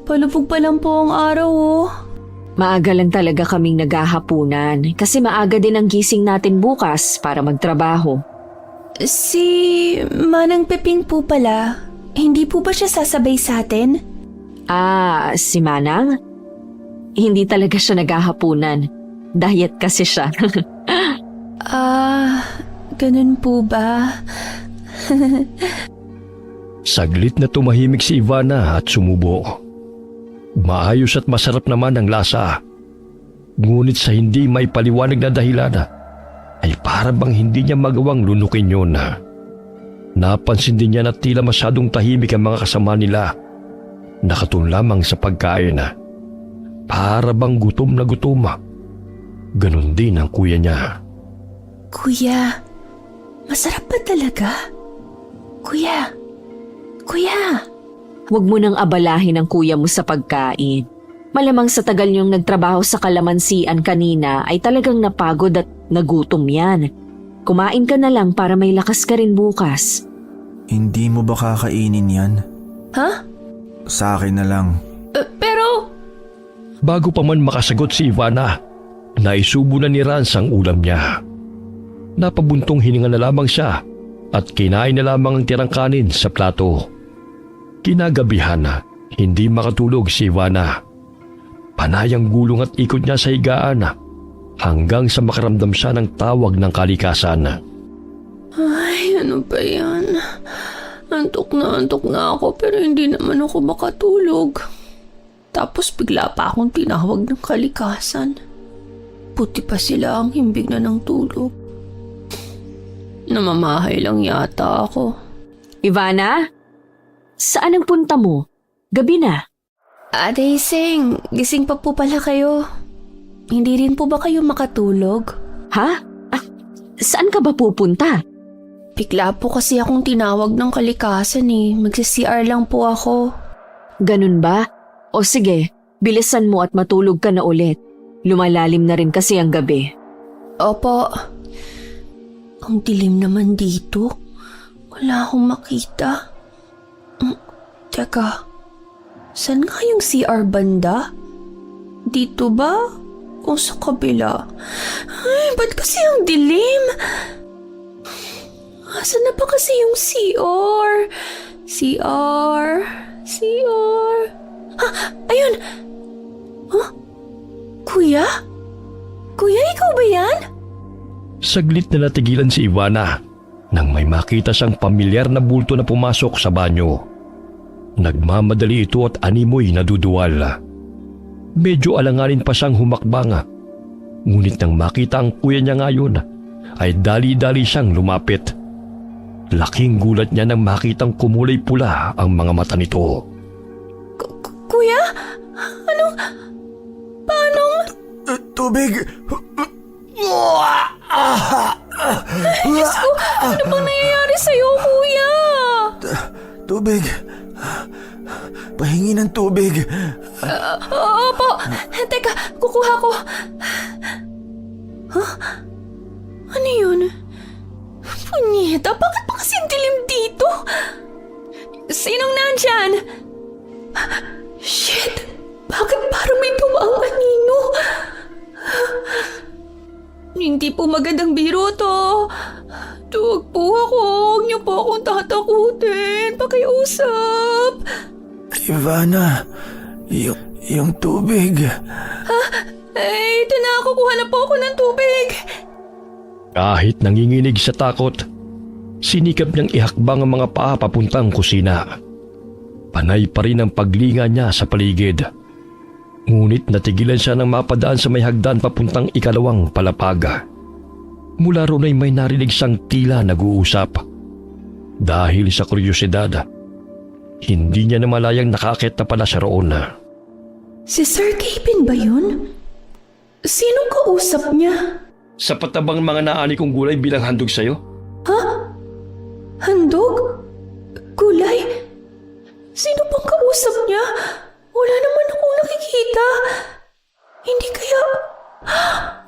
Palubog pa lang po ang araw oh. Maaga lang talaga kaming naghahapunan kasi maaga din ang gising natin bukas para magtrabaho. Si Manang Peping po pala, hindi po ba siya sasabay sa atin? Si Manang? Hindi talaga siya naghahapunan. Diet kasi siya. Ganun po ba? Saglit na tumahimik si Ivana at sumubo. Maayos at masarap naman ang lasa. Ngunit sa hindi may paliwanag na dahilan, ay para bang hindi niya magawang lunukin yun. Napansin din niya na tila masyadong tahimik ang mga kasama nila. Nakatun lamang sa pagkain. Para bang gutom na gutom. Ganon din ang kuya niya. Kuya, masarap ba talaga? Kuya! Huwag mo nang abalahin ang kuya mo sa pagkain. Malamang sa tagal niyong nagtrabaho sa kalamansian kanina ay talagang napagod at nagutom yan. Kumain ka na lang para may lakas ka rin bukas. Hindi mo ba kakainin yan? Ha? Sa akin na lang. Pero... Bago pa man makasagot si Ivana, naisubo na ni Rans ang ulam niya. Napabuntong hininga na lamang siya at kinain na lamang ang tirang kanin sa plato. Kinagabihan, hindi makatulog si Ivana. Panay ang gulong at ikot niya sa higaan hanggang sa makaramdam siya ng tawag ng kalikasan. Ay, ano ba yan? Antok na ako pero hindi naman ako makatulog. Tapos bigla pa akong tinawag ng kalikasan. Puti pa sila ang himbing na ng tulog. Namamahay lang yata ako. Ivana? Saan ang punta mo? Gabi na. Ate Iseng, gising pa po pala kayo. Hindi rin po ba kayo makatulog? Ha? Saan ka ba pupunta? Bigla po kasi akong tinawag ng kalikasan eh. Magsi-CR lang po ako. Ganun ba? O sige, bilisan mo at matulog ka na ulit. Lumalalim na rin kasi ang gabi. Opo. Ang dilim naman dito. Wala akong makita. Teka, saan nga yung CR banda? Dito ba? O sa kabila? Ay, ba't kasi ang dilim? Asan na ba kasi yung CR? CR... Ha! Ayun! Huh? Kuya? Kuya, ikaw ba yan? Saglit na natigilan si Ivana nang may makita siyang pamilyar na bulto na pumasok sa banyo. Nagmamadali ito at animoy naduduwal. Medyo alanganin pa siyang humakbang. Ngunit nang makita ang kuya niya ngayon, ay dali-dali siyang lumapit. Laking gulat niya nang makitang kumulay pula ang mga mata nito. Kuya? Paano? Tubig! Diyos ko, ano bang nangyayari sa'yo, kuya? Tubig! Pahingi ng tubig! Opo. Teka, kukuha ko. Huh? Ano yun? Punyeta, bakit pa kasing dilim dito? Sinong nandyan? Shit! Bakit parang may tumaang anino? Hindi po magandang biro to. Tuwag po ako. Huwag niyo po akong tatakutin. Pakiusap. Ivana, yung tubig. Ito na. Kukuha na po ako ng tubig. Kahit nanginginig sa takot, sinikap niyang ihakbang ang mga paa papuntang kusina. Panay pa rin ang paglinga niya sa paligid. Ngunit natigilan siya nang mapadaan sa may hagdan papuntang ikalawang palapag. Mula roon ay may narinig siyang tila nag-uusap. Dahil sa kuryosidad, hindi niya namalayang nakakit na pala siya roon. Si Sir Kevin ba yun? Sinong kausap niya? Sapat na bang mga naani kong gulay bilang handog sa'yo? Handog? Gulay? Sino bang kausap niya? Wala naman akong nakikita. Hindi kaya...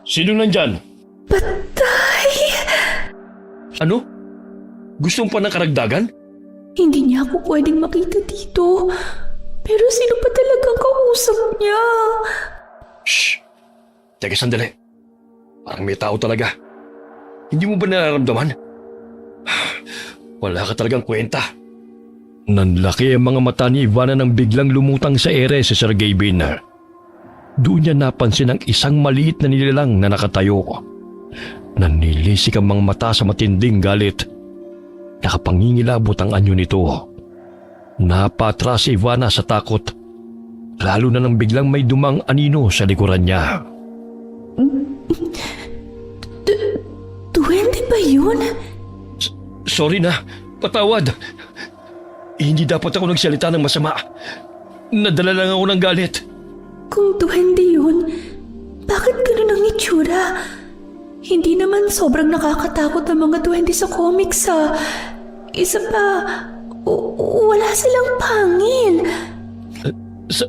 Sino nandyan? Patay! Ano? Gusto mo pa ng karagdagan? Hindi niya ako pwedeng makita dito. Pero sino pa talagang kausap niya? Shh! Teka sandali. Parang may tao talaga. Hindi mo ba nararamdaman? Wala ka talagang kwenta. Nanlaki ang mga mata ni Ivana nang biglang lumutang sa ere si Sir Gavin. Doon niya napansin ang isang maliit na nilalang na nakatayo. Nanilisik ang mga mata sa matinding galit. Nakapangingilabot ang anyo nito. Napatras si Ivana sa takot. Lalo na nang biglang may dumang anino sa likuran niya. Duwende ba yun? Sorry na, patawad. Hindi dapat ako nagsalita ng masama. Nadala lang ako ng galit. Kung duwende yun, bakit ganun ang itsura? Hindi naman sobrang nakakatakot ang mga duwende sa comics ha. Isa pa, wala silang pangil.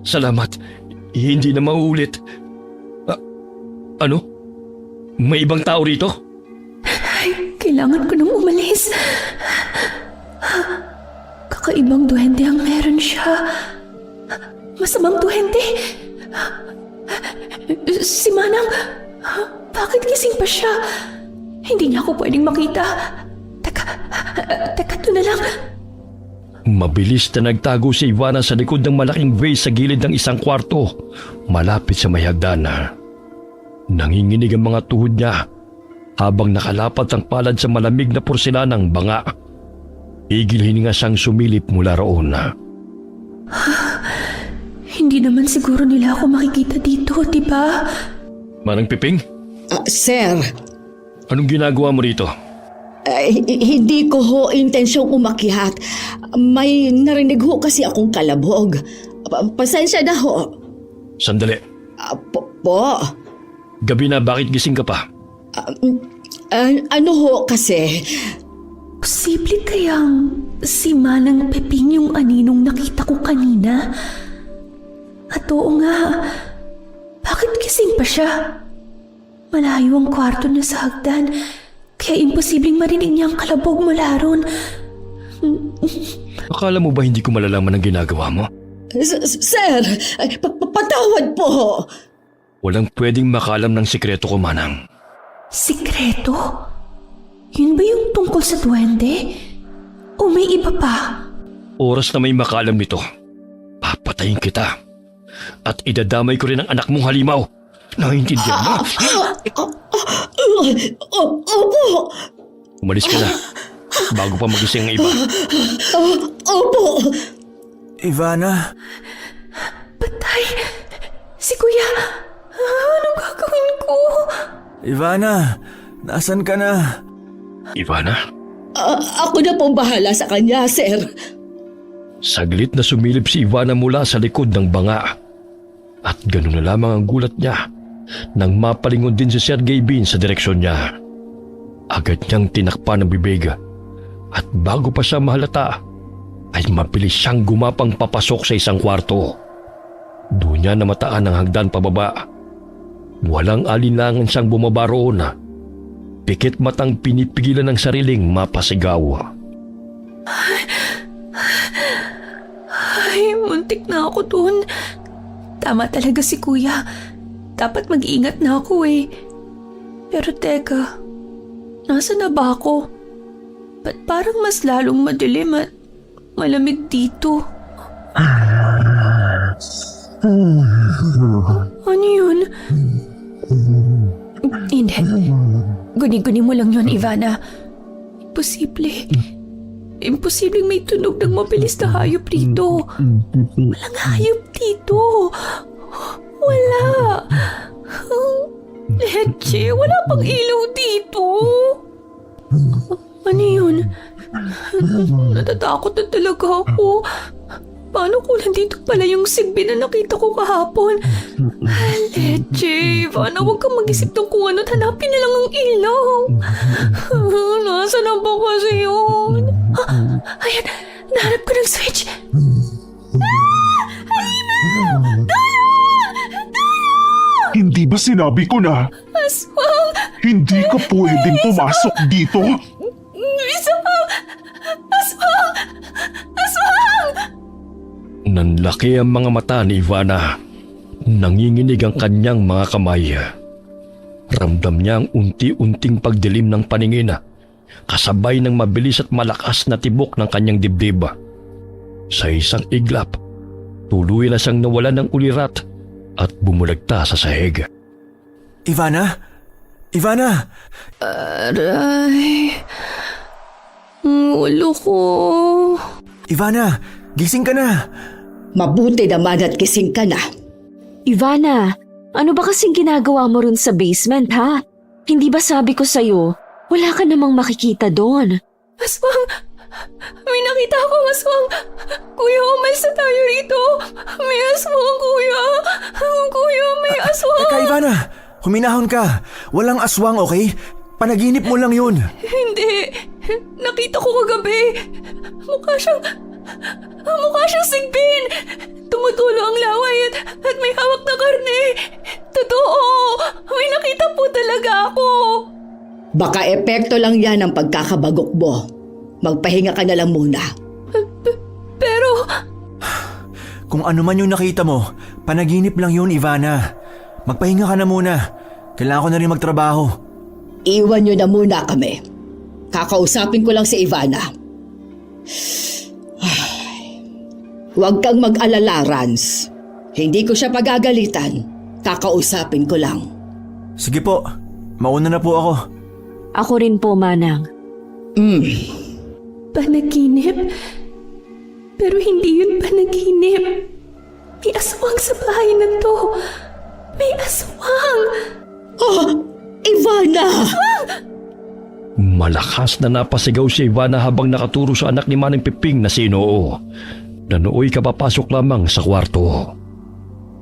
Salamat. Hindi na mauulit. Ano? May ibang tao rito? Ay, kailangan ko nang umalis. Kakaibang duwende ang meron siya. Masamang duwende. Si Manang, bakit gising pa siya? Hindi niya ako pwedeng makita. Teka, ito na lang. Mabilis na nagtago si Ivana sa likod ng malaking vase sa gilid ng isang kwarto, malapit sa may hagdan. Nanginginig ang mga tuhod niya habang nakalapat ang palad sa malamig na porselanang banga. Igil hininga siyang sumilip mula roon. Hindi naman siguro nila ako makikita dito, di ba? Manang Piping, Sir, anong ginagawa mo rito? hindi ko ho intensyong umakyat. May narinig ho kasi akong kalabog. Pasensya na ho. Sandali, Po. gabi na, bakit gising ka pa? Ano ho kasi... Posible kayang si Manang Peping yung aninong nakita ko kanina? At oo nga, bakit gising pa siya? Malayo ang kwarto niya sa hagdan, kaya imposibleng marinig niya ang kalabog mula ron. Akala mo ba hindi ko malalaman ang ginagawa mo? Sir, patawad po. Walang pwedeng makalam ng sikreto ko, Manang. Sikreto? Yun ba yung tungkol sa duwende? O may iba pa? Oras na may makalam nito, papatayin kita. At idadamay ko rin ang anak mong halimaw. Naiintindihan mo? Opo! Umalis ka na. Bago pa magising ang iba. Opo! Ivana, Patay! Si Kuya! Anong gagawin ko? Ivana, nasan ka na? Ivana, Ako na pong bahala sa kanya, sir. saglit na sumilip si Ivana mula sa likod ng banga. At gano'n na lamang ang gulat niya nang mapalingon din si Sergey Bin sa direksyon niya. Agad niyang tinakpan ang bibig at bago pa siya mahalata ay mabilis siyang gumapang papasok sa isang kwarto. Doon niya namataan ang hagdan pababa. Walang alinlangan siyang bumaba roon. Pikit matang pinipigilan ng sariling mapasigaw. Ay, muntik na ako doon. Tama talaga si Kuya. Dapat mag-iingat na ako eh. Pero teka, nasa na ba ako? Ba't parang mas lalong madilim at malamig dito? Ano yun? Hindi. Guni-guni mo lang yun, Ivana. Imposible. Imposibleng may tunog ng mabilis na hayop dito. Walang hayop dito. Wala. Leche, wala pang ilaw dito. Ano yun? Natatakot na talaga ako. Paano kung nandito pala yung sigbi na nakita ko kahapon? Leche, paano huwag kang mag-isip ng kung ano at hanapin na lang ang ilaw. Nasa na ba kasi yun? Ayan, nahanap ko ng switch. Hindi ba sinabi ko na Aswang! hindi ka pwedeng pumasok dito? Aswang! Aswang! Aswang! Nanlaki ang mga mata ni Ivana. Nanginginig ang kanyang mga kamay. Ramdam niya ang unti-unting pagdilim ng paningin, kasabay ng mabilis at malakas na tibok ng kanyang dibdib. Sa isang iglap, tuloy na siyang nawala ng ulirat at bumulagta sa sahig. Ivana? Ivana! Aray. Ulo ko. Ivana, gising ka na! Mabuti naman at kising ka na. Ivana, ano ba kasing ginagawa mo rin sa basement, ha? Hindi ba sabi ko sa'yo, wala ka namang makikita doon? Aswang! May nakita ako, aswang! Kuya, umalis na tayo rito! May aswang, kuya! Kuya, may aswang! Teka, Ivana! Huminahon ka! Walang aswang, okay? Panaginip mo lang yun! Hindi! Nakita ko kagabi! Mukha siyang sigbin! Tumutulo ang laway at may hawak na karne! Totoo! May nakita po talaga ako! Baka epekto lang yan ang pagkakabagok mo. Magpahinga ka na lang muna. Pero... Kung ano man yung nakita mo, panaginip lang yun, Ivana. Magpahinga ka na muna. Kailangan ko na rin magtrabaho. Iwan nyo na muna kami. Kakausapin ko lang si Ivana. Huwag kang mag-alala, Rans. Hindi ko siya pagagalitan. Kakausapin ko lang. Sige po, mauna na po ako. Ako rin po, Manang. Panaginip? Pero hindi yun panaginip. May aswang sa bahay na to. May aswang! Oh, Ivana! Malakas na napasigaw si Ivana habang nakaturo sa anak ni Manang Piping na si Inoo. Na nooy kapapasok lamang sa kwarto.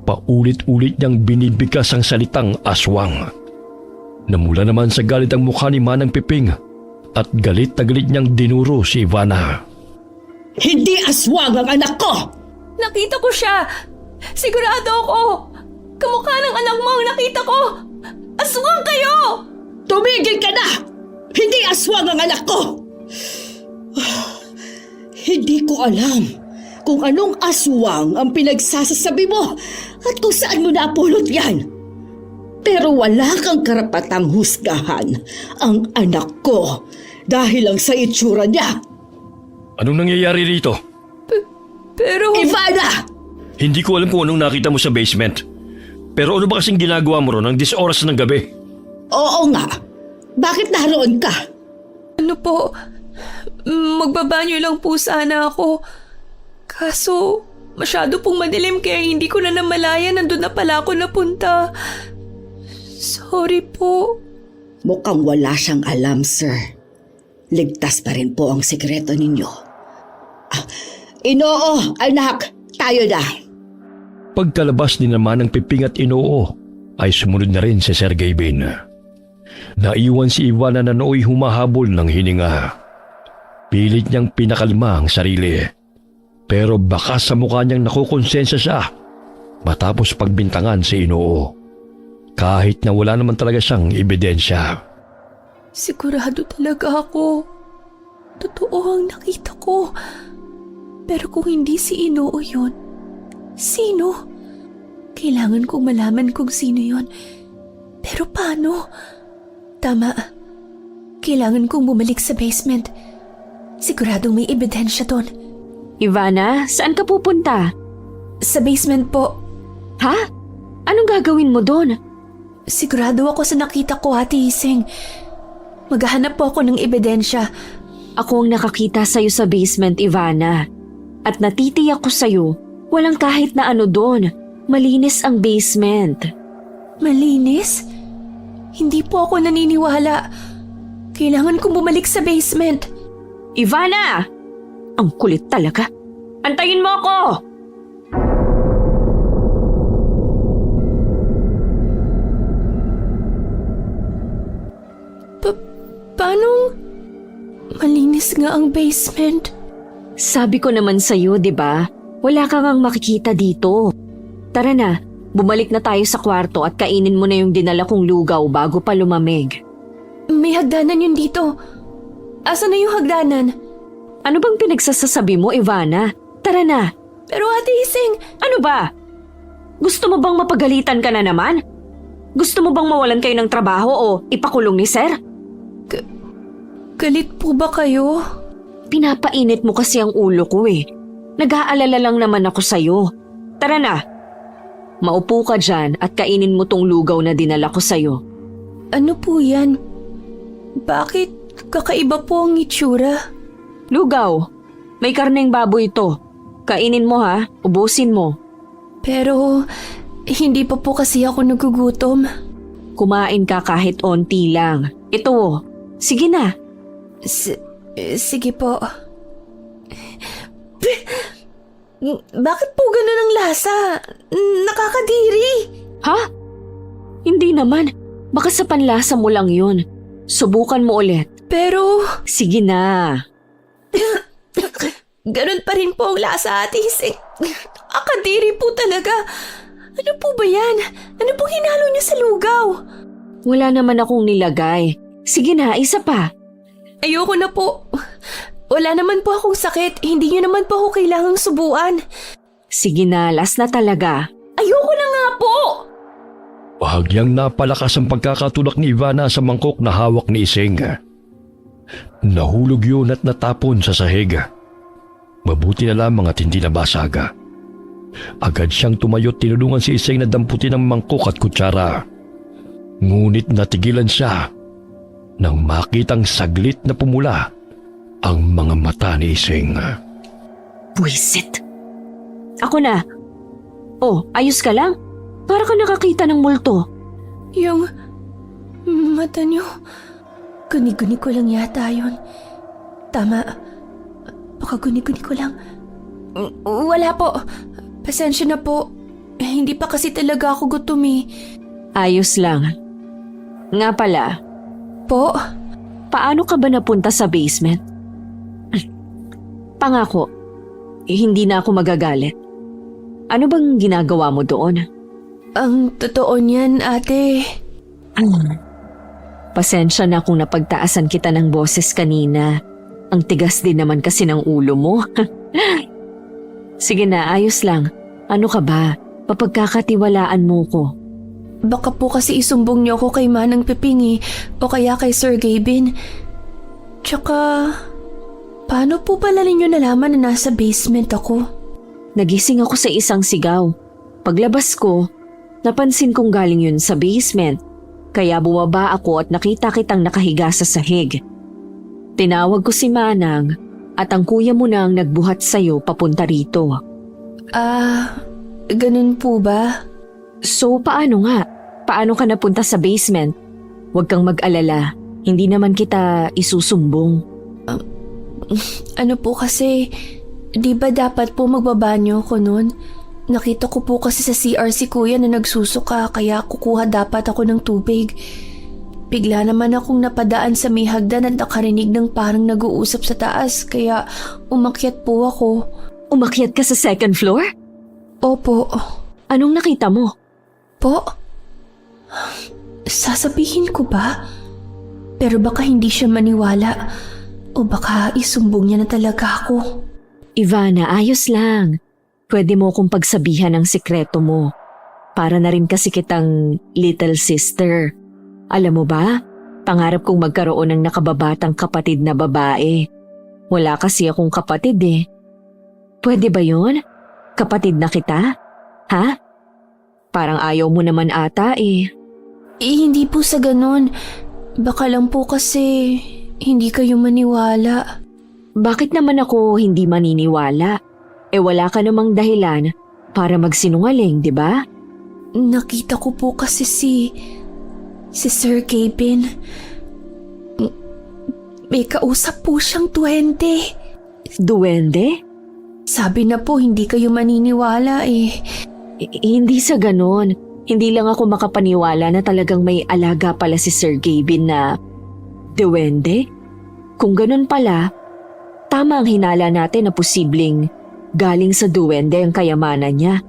Paulit-ulit niyang binibigkas ang salitang aswang. Namula naman sa galit ang mukha ni Manang Piping at galit na galit niyang dinuro si Ivana. Hindi aswang ang anak ko! Nakita ko siya! Sigurado ako! Kamukha ng anak mo ang nakita ko! Aswang kayo! Tumigil ka na! Hindi aswang ang anak ko! Hindi ko alam kung anong aswang ang pinagsasasabi mo at kung saan mo napulot yan. Pero wala kang karapatang husgahan ang anak ko dahil lang sa itsura niya. Anong nangyayari rito? Pero... Ivana! Hindi ko alam kung anong nakita mo sa basement. Pero ano ba kasing ginagawa mo ron ng 10 oras ng gabi? Oo nga. Bakit naroon ka? Ano po, magbabanyo lang po sana ako. Kaso, masyado pong madilim kaya hindi ko na namalayan nandun na pala ako napunta. Sorry po. Mukhang wala siyang alam, sir. Ligtas pa rin po ang sikreto ninyo. Inoo, anak, tayo na. Pagkalabas ni naman ng Piping at Inoo, ay sumunod na rin si Sir Gavin. Naiwan si Ivana na nooy humahabol ng hininga. Pilit niyang pinakalma ang sarili. Pero baka sa mukha niyang nakukonsensya siya matapos pagbintangan si Inoo. Kahit na wala naman talaga siyang ebidensya. Sigurado talaga ako. Totoo ang nakita ko. Pero kung hindi si Inoo yun, sino? Kailangan kong malaman kung sino yun. Pero paano? Tama. Kailangan kong bumalik sa basement. Siguradong may ebidensya doon. Ivana, saan ka pupunta? Sa basement po. Ha? Anong gagawin mo doon? Sigurado ako sa nakita ko, Ate Ising. Maghahanap po ako ng ebidensya. Ako ang nakakita sa'yo sa basement, Ivana. At natitiyak ko sa'yo, walang kahit na ano doon. Malinis ang basement. Malinis? Hindi po ako naniniwala. Kailangan kong bumalik sa basement. Ivana! Ang kulit talaga. Antayin mo ako! Paano? Malinis nga ang basement. Sabi ko naman sa'yo, di ba? Wala ka ngang makikita dito. Tara na, bumalik na tayo sa kwarto at kainin mo na yung dinala kong lugaw bago pa lumamig. May hagdanan yun dito. Asa na yung hagdanan? Ano bang pinagsasasabi mo, Ivana? Tara na. Pero Ate Ising, Ano ba? Gusto mo bang mapagalitan ka na naman? Gusto mo bang mawalan kayo ng trabaho o ipakulong ni Sir? galit po ba kayo? Pinapainit mo kasi ang ulo ko eh. Nag-aalala lang naman ako sa'yo. Tara na. Maupo ka dyan at kainin mo tong lugaw na dinala ko sa'yo. Ano po yan? Bakit kakaiba po ang itsura? Lugaw. May karneng baboy ito. Kainin mo ha. Ubusin mo. Pero hindi pa po kasi ako nagugutom. Kumain ka kahit onti lang. Ito. Sige na. Sige po. Bakit po ganun ang lasa? Nakakadiri. Ha? Hindi naman. Baka sa panlasa mo lang yun. Subukan mo ulit. Pero Sige na. ganun pa rin po ang lasa, Ate Ising. Akadiri po talaga. Ano po ba yan? Ano pong hinalo niyo sa lugaw? Wala naman akong nilagay. Sige na, isa pa. Ayoko na po. Wala naman po akong sakit. Hindi niyo naman po ako kailangang subuan. Sige na, last na talaga. Ayoko na nga po! Bahagyang napalakas ang pagkakatulak ni Ivana sa mangkok na hawak ni Ising. Nahulog yun at natapon sa sahig. Mabuti na lamang at hindi nabasag. Agad siyang tumayo at tinulungan si Ising na damputin ang mangkok at kutsara. Ngunit natigilan siya nang makitang saglit na pumula ang mga mata ni Ising. Buisit. Ako na. Oh, ayos ka lang? Para ka nakakita ng multo. Yung mata niyo, guni-guni ko lang yata yun. Tama. Baka guni-guni ko lang. Wala po. Pasensya na po. Hindi pa kasi talaga ako gutom eh. Ayos lang. Nga pala, Po? paano ka ba napunta sa basement? Pangako, hindi na ako magagalit. Ano bang ginagawa mo doon? Ang totoo niyan, ate. Pasensya na kung napagtaasan kita ng boses kanina. Ang tigas din naman kasi ng ulo mo. Sige na, ayos lang. Ano ka ba? Papagkakatiwalaan mo ko. Baka po kasi isumbong niyo ako kay Manang Piping o kaya kay Sir Gavin. Tsaka, paano po pala ninyo nalaman na nasa basement ako? Nagising ako sa isang sigaw. Paglabas ko, Napansin kong galing yun sa basement, kaya bumaba ako at nakita kitang nakahiga sa sahig. Tinawag ko si Manang at ang kuya mo na ang nagbuhat sa'yo papunta rito. Ganun po ba? So paano nga? Paano ka napunta sa basement? Huwag kang mag-alala, hindi naman kita isusumbong. Ano po kasi, di ba dapat po magbabanyo ko nun? Nakita ko po kasi sa CR si kuya na nagsusuka kaya kukuha dapat ako ng tubig. Bigla naman akong napadaan sa may hagdan at nakarinig ng parang nag-uusap sa taas kaya umakyat po ako. Umakyat ka sa second floor? Opo. Anong nakita mo? Po? Sasabihin ko ba? Pero baka hindi siya maniwala o baka isumbong niya na talaga ako. Ivana, ayos lang. Pwede mo kong pagsabihan ang sikreto mo. Para na rin kasi kitang little sister. Alam mo ba, pangarap kong magkaroon ng nakababatang kapatid na babae. Wala kasi akong kapatid eh. Pwede ba yun? Kapatid na kita? Ha? Parang ayaw mo naman ata eh. Hindi po sa ganun. Baka lang po kasi hindi kayo maniwala. Bakit naman ako hindi maniniwala? Wala ka namang dahilan para magsinungaling, di ba? Nakita ko po kasi si Sir Kevin. May kausap po siyang 20. Duwende? Sabi na po hindi kayo maniniwala eh. Hindi sa ganon. Hindi lang ako makapaniwala na talagang may alaga pala si Sir Gavin na duwende. Kung ganon pala, tama ang hinala natin na posibleng galing sa duwende ang kayamanan niya.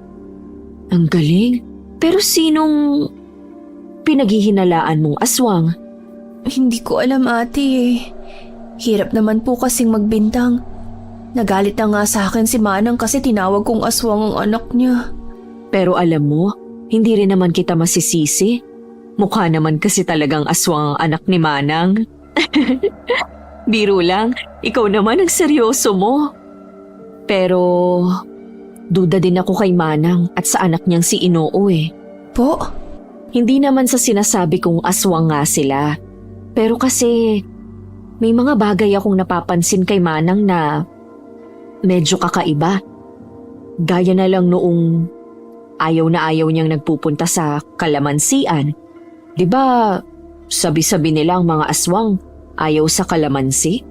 Ang galing. Pero sinong pinaghihinalaan mong aswang? Hindi ko alam ate eh. Hirap naman po kasing magbintang. Nagalit na nga sa akin si Manang kasi tinawag kong aswang ang anak niya. Pero alam mo, hindi rin naman kita masisisi. Mukha naman kasi talagang aswang ang anak ni Manang. Biro lang, ikaw naman ang seryoso mo. Pero duda din ako kay Manang at sa anak niyang si Inoo eh. Po? Hindi naman sa sinasabi kong aswang nga sila. Pero kasi may mga bagay akong napapansin kay Manang na medyo kakaiba. Gaya na lang noong ayaw na ayaw niyang nagpupunta sa kalamansian. 'Di ba sabi-sabi nila ang mga aswang ayaw sa kalamansi?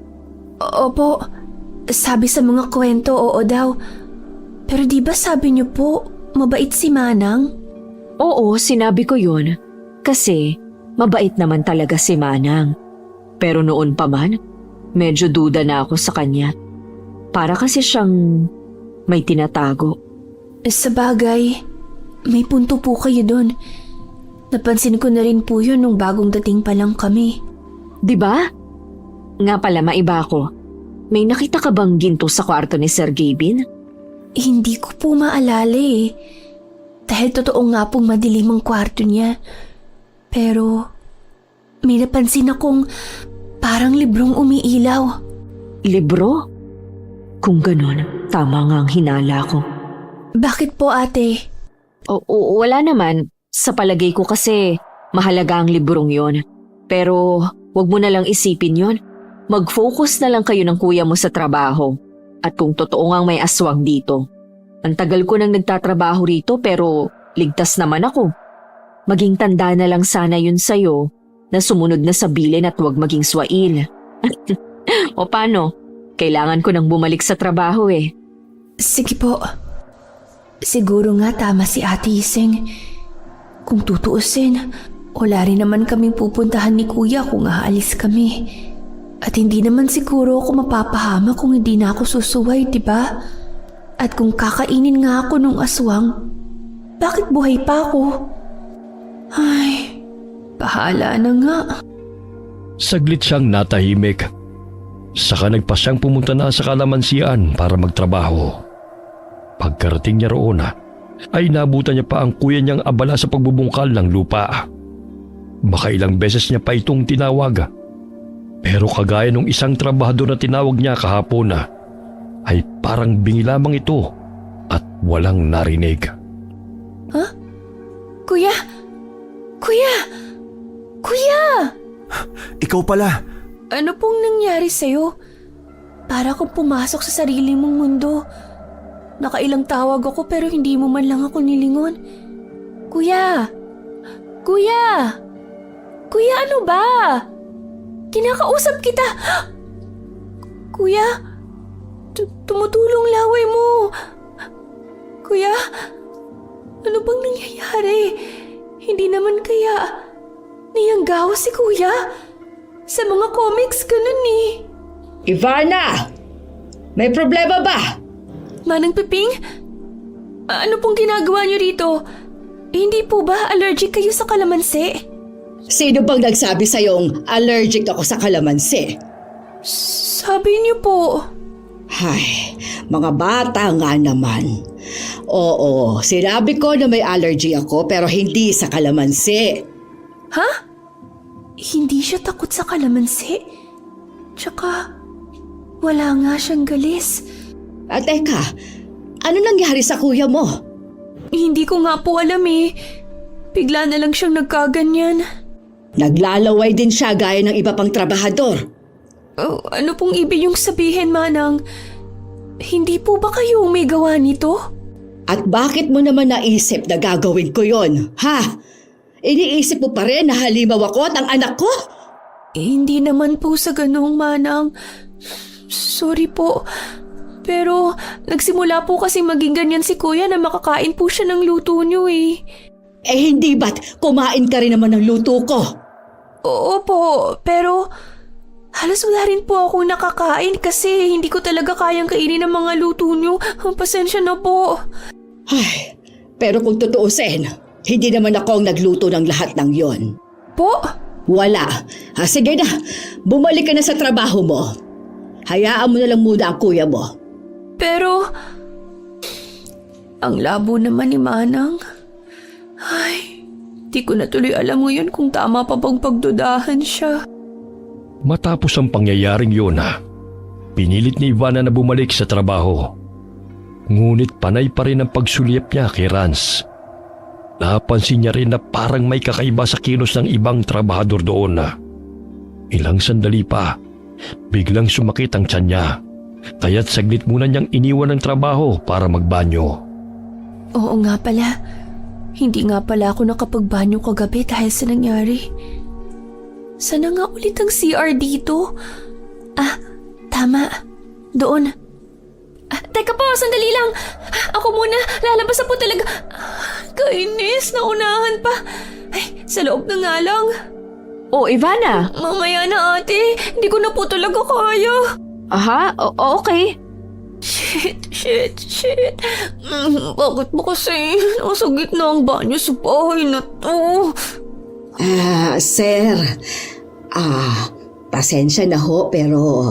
Opo. Sabi sa mga kwento, oo daw. Pero di ba sabi niyo po, mabait si Manang? Oo, sinabi ko yun. Kasi mabait naman talaga si Manang. Pero noon pa man, medyo duda na ako sa kanya. Para kasi siyang may tinatago. Sa bagay, may punto po kayo doon. Napansin ko na rin po yun nung bagong dating pa lang kami. 'Di ba? Nga pala maiba ako. May nakita ka bang ginto sa kwarto ni Sir Gavin? Hindi ko po maalala eh. Dahil totoo nga pong madilim ang kwarto niya. Pero may napansin akong parang librong umiilaw. Libro? Kung ganon, tama nga ang hinala ko. Bakit po ate? Wala naman. Sa palagay ko kasi mahalaga ang librong yon. Pero wag mo na lang isipin yon. Mag-focus na lang kayo ng kuya mo sa trabaho. At kung totoo ngang may aswang dito. Ang tagal ko nang nagtatrabaho rito pero ligtas naman ako. Maging tanda na lang sana yun sa'yo na sumunod na sa bilin at huwag maging swail. O paano? Kailangan ko nang bumalik sa trabaho eh. Sige po. Siguro nga tama si Ate Iseng. Kung tutuusin, wala rin naman kaming pupuntahan ni kuya kung aalis kami. At hindi naman siguro ako mapapahama kung hindi na ako susuway, di ba? At kung kakainin nga ako nung aswang, bakit buhay pa ako? Ay, bahala na nga. Saglit siyang natahimik. Saka nagpasyang pumunta na sa kalamansian para magtrabaho. Pagkarating niya roon ay nabutan niya pa ang kuya niyang abala sa pagbubungkal ng lupa. Baka ilang beses niya pa itong tinawag. Pero kagaya nung isang trabahador na tinawag niya kahapon ay parang bingi lamang ito at walang narinig. Kuya! Kuya! Kuya! Ikaw pala. Ano pong nangyari sa'yo? Para kung pumasok sa sarili mong mundo. Nakailang tawag ako pero hindi mo man lang ako nilingon. Kuya! Kuya! Kuya, ano ba? Kinakausap kita! Kuya! Tumutulong laway mo! Kuya! Ano bang nangyayari? Hindi naman kaya niyanggawa si Kuya? Sa mga comics ganun eh. Ivana! May problema ba? Manang Piping? Ano pong ginagawa niyo rito? Hindi po ba allergic kayo sa kalamansi? Sino bang nagsabi sa'yong allergic ako sa kalamansi? Sabi niyo po. Ay, mga bata nga naman. Oo, sinabi ko na may allergy ako pero hindi sa kalamansi. Ha? Hindi siya takot sa kalamansi? Tsaka, wala nga siyang galis. At teka, ano nangyari sa kuya mo? Hindi ko nga po alam eh. Bigla na lang siyang nagkaganyan. Naglalaway din siya gaya ng iba pang trabahador. Ano pong ibig yung sabihin, Manang? Hindi po ba kayo may gawa nito? At bakit mo naman naisip na gagawin ko yon, ha? Iniisip mo pa rin na halimaw ako at ang anak ko? Hindi naman po sa ganung, Manang. Sorry po. Pero nagsimula po kasi maging ganyan si Kuya na makakain po siya ng luto niyo eh. Eh hindi ba't kumain ka rin naman ng luto ko? Oo po, pero halos wala rin po ako nakakain kasi hindi ko talaga kayang kainin ang mga luto niyo. Pasensya na po. Ay, pero kung tutuusin, hindi naman ako ang nagluto ng lahat ng yon. Po? Wala. Sige na, bumalik ka na sa trabaho mo. Hayaan mo na lang muna ang kuya mo. Pero ang labo naman ni Manang. Ay, di ko na tuloy alam ngayon kung tama pa bang pagdudahan siya. Matapos ang pangyayaring yun, pinilit ni Ivana na bumalik sa trabaho. Ngunit panay pa rin ang pagsulyap niya kay Rans. Napansin niya rin na parang may kakaiba sa kilos ng ibang trabahador doon. Ilang sandali pa, biglang sumakit ang tiyan niya. Kaya't saglit muna niyang iniwan ng trabaho para magbanyo. Oo nga pala. Hindi nga pala ako nakapagbanyo kagabi dahil sa nangyari. Sana nga ulit ang CR dito. Tama. Doon. Teka po, sandali lang. Ako muna, lalabas na po talaga. Kainis, naunahan pa. Ay, sa loob na nga lang. Oh, Ivana! Mamaya na ate, hindi ko na po talaga kaya. Aha, okay. Shit. Bakit ba kasi nasa gitna ang banyo sa bahay na to? Sir, pasensya na ho pero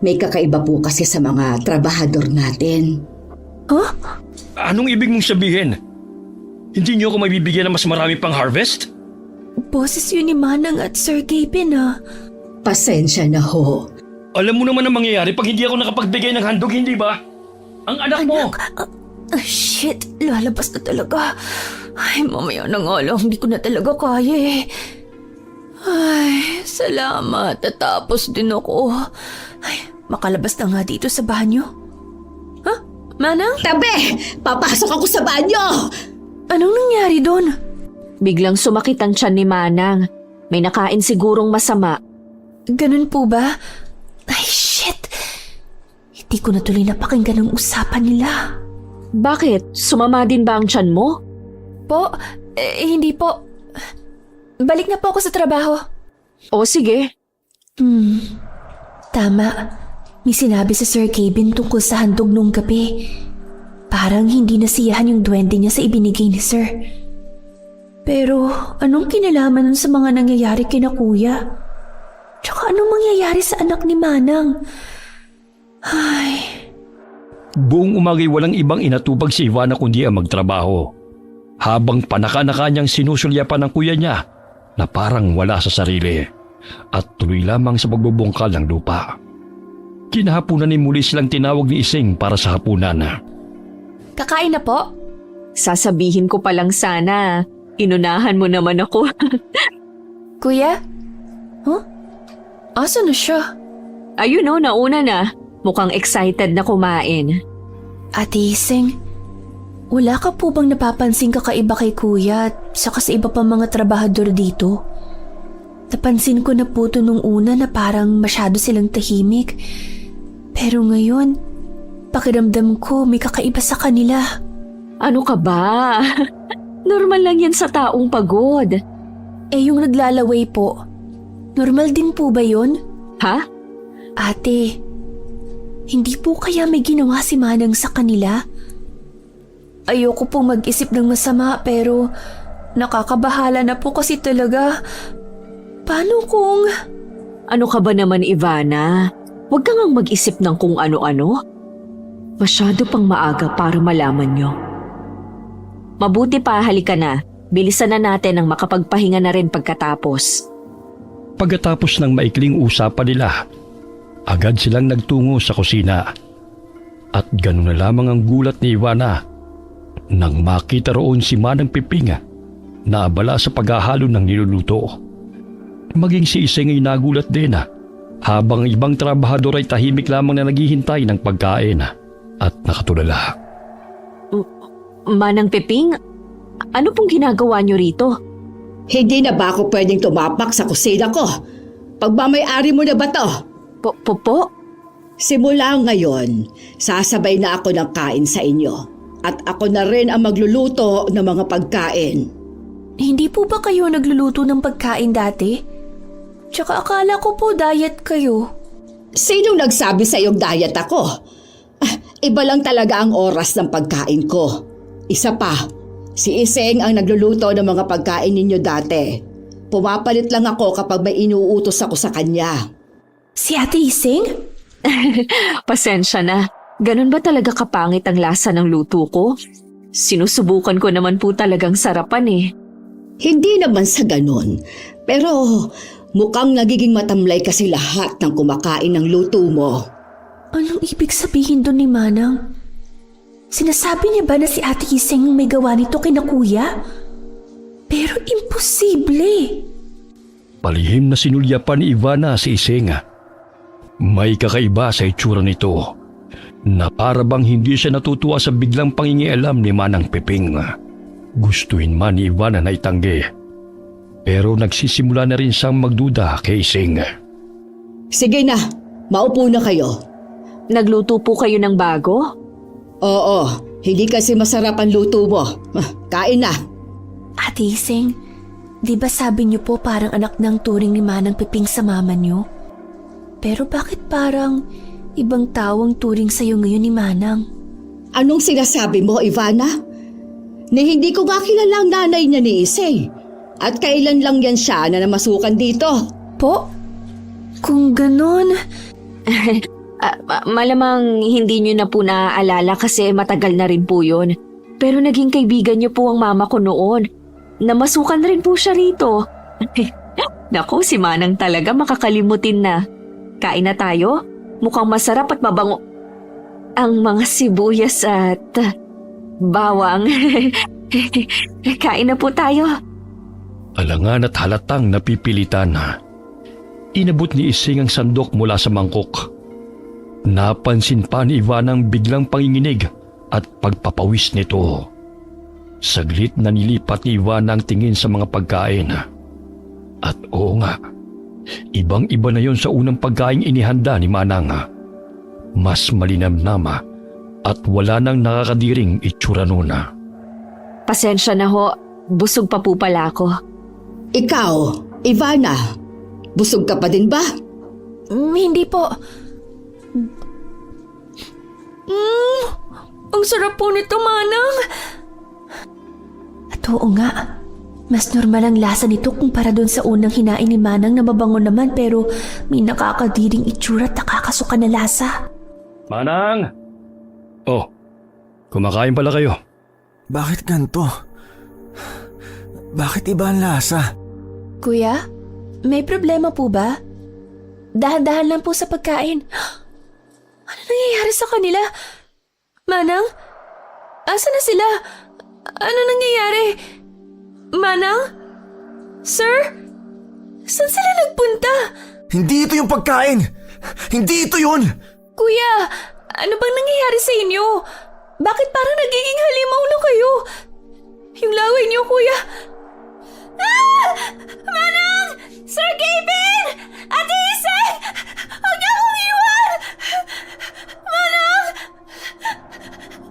may kakaiba po kasi sa mga trabahador natin. Huh? Anong ibig mong sabihin? Hindi niyo ako mabibigyan ng mas marami pang harvest? Boses yun ni Manang at Sir Gavin Pasensya na ho. Alam mo naman ang mangyayari pag hindi ako nakapagbigay ng handog, hindi ba? Ang anak mo! Shit, lalabas na talaga. Ay, mamaya na nga lang, hindi ko na talaga kaya eh. Ay, salamat. Tatapos din ako. Ay, makalabas na nga dito sa banyo. Ha? Manang? Tabi! Papasok ako sa banyo! Anong nangyari doon? Biglang sumakit ang tiyan ni Manang. May nakain sigurong masama. Ganun po ba? Ay, shit! Hindi ko na tuloy napakinggan ang usapan nila. Bakit? Sumama din ba ang tiyan mo? Po? Hindi po. Balik na po ako sa trabaho. O sige. Tama. May sinabi sa Sir Kevin tungkol sa handog nung gabi. Parang hindi nasiyahan yung duwende niya sa ibinigay ni Sir. Pero anong kinalaman nun sa mga nangyayari kina Kuya? Tsaka anong mangyayari sa anak ni Manang? Ay... Buong umagay walang ibang inatubag si Ivana kundi ang magtrabaho. Habang panaka-naka niyang sinusulyapan ng kuya niya na parang wala sa sarili at tuloy lamang sa pagbubungkal ng lupa. Kinahapunan ni muli silang tinawag ni Ising para sa hapunan. Kakain na po? Sasabihin ko pa lang sana, Inunahan mo naman ako. Kuya? Huh? Asa na siya? Ayun o, nauna na. Mukhang excited na kumain. Ate Iseng, wala ka po bang napapansing kakaiba kay kuya at saka sa iba pang mga trabahador dito? Napansin ko na po to nung una na parang masyado silang tahimik. Pero ngayon, pakiramdam ko may kakaiba sa kanila. Ano ka ba? Normal lang yan sa taong pagod. Eh yung naglalaway po, normal din po ba yun? Ha? Ate, hindi po kaya may ginawa si Manang sa kanila? Ayoko pong mag-isip ng masama pero nakakabahala na po kasi talaga. Paano kung… Ano ka ba naman, Ivana? Huwag kang mag-isip ng kung ano-ano. Masyado pang maaga para malaman nyo. Mabuti pa, halika na. Bilisan na natin ang makapagpahinga na rin pagkatapos. Pagkatapos ng maikling usapan nila, agad silang nagtungo sa kusina. At ganun na lamang ang gulat ni Ivana nang makita roon si Manang Piping na abala sa paghahalo ng niluluto. Maging si Iseng ay nagulat din habang ibang trabahador ay tahimik lamang na naghihintay ng pagkain at nakatulala. Manang Peping, ano pong ginagawa nyo rito? Hindi na ba ako pwedeng tumapak sa kusina ko? Pagmamay-ari mo na ba to? Po? Simula ngayon, sasabay na ako ng kain sa inyo. At ako na rin ang magluluto ng mga pagkain. Hindi po ba kayo nagluluto ng pagkain dati? Tsaka akala ko po diet kayo. Sinong nagsabi sa iyong diet ako? Iba lang talaga ang oras ng pagkain ko. Isa pa, si Iseng ang nagluluto ng mga pagkain ninyo dati. Pumapalit lang ako kapag may inuutos ako sa kanya. Si Ate Iseng? Pasensya na. Ganun ba talaga kapangit ang lasa ng luto ko? Sinusubukan ko naman po talagang sarapan eh. Hindi naman sa ganun. Pero mukhang nagiging matamlay kasi lahat ng kumakain ng luto mo. Anong ibig sabihin doon ni Manang? Sinasabi niya ba na si Ate Iseng may gawa nito kina kuya? Pero imposible. Palihim na sinulyapan ni Ivana si Iseng. May kakaiba sa itsura nito na para bang hindi siya natutuwa sa biglang pangingialam ni Manang Piping. Gustuin man ni Ivana na itanggi, pero nagsisimula na rin siyang magduda kay Iseng. Sige na, maupo na kayo. Nagluto po kayo ng bago? Oo, hindi kasi masarap ang luto mo. Kain na. Ate Iseng, di ba sabi niyo po parang anak ng turing ni Manang Piping sa mama niyo? Pero bakit parang ibang tawang turing sa'yo ngayon ni Manang? Anong sinasabi mo, Ivana? Na hindi ko nga kilala ang nanay niya ni Iseng. At kailan lang yan siya na namasukan dito? Po? Kung ganon… Malamang hindi nyo na po naaalala kasi matagal na rin po yun. Pero naging kaibigan niyo po ang mama ko noon. Namasukan rin po siya rito. Naku, si Manang talaga makakalimutin na. Kain na tayo? Mukhang masarap at mabango ang mga sibuyas at bawang. Kain na po tayo. Alangan at halatang napipilitan. Inabot ni Iseng ang sandok mula sa mangkok. Napansin pa ni Ivana ang biglang panginginig at pagpapawis nito. Saglit na nilipat ni Ivana ang tingin sa mga pagkain. At oo nga, ibang-iba na yon sa unang pagkain inihanda ni Manang. Mas malinamnama at wala nang nakakadiring itsura noon. Pasensya na ho, busog pa po pala ako. Ikaw, Ivana, busog ka pa din ba? Hindi po. Ang sarap po nito, Manang. At oo nga, mas normal ang lasa nito kumpara doon sa unang hinain ni Manang na mabango naman pero may nakakadiring itsura at nakakasuka na lasa. Manang! Oh, kumakain pala kayo. Bakit ganito? Bakit iba ang lasa? Kuya, may problema po ba? Dahan-dahan lang po sa pagkain. Ano nangyayari sa kanila? Manang? Asa na sila? Ano nangyayari? Manang? Sir? Saan sila nagpunta? Hindi ito yung pagkain! Hindi ito yun! Kuya, ano bang nangyayari sa inyo? Bakit parang nagiging halimaw na kayo? Yung laway niyo, kuya. Ah! Manang! Sir Kevin! Ate Iseng! Huwag niyo akong iwan! Manang!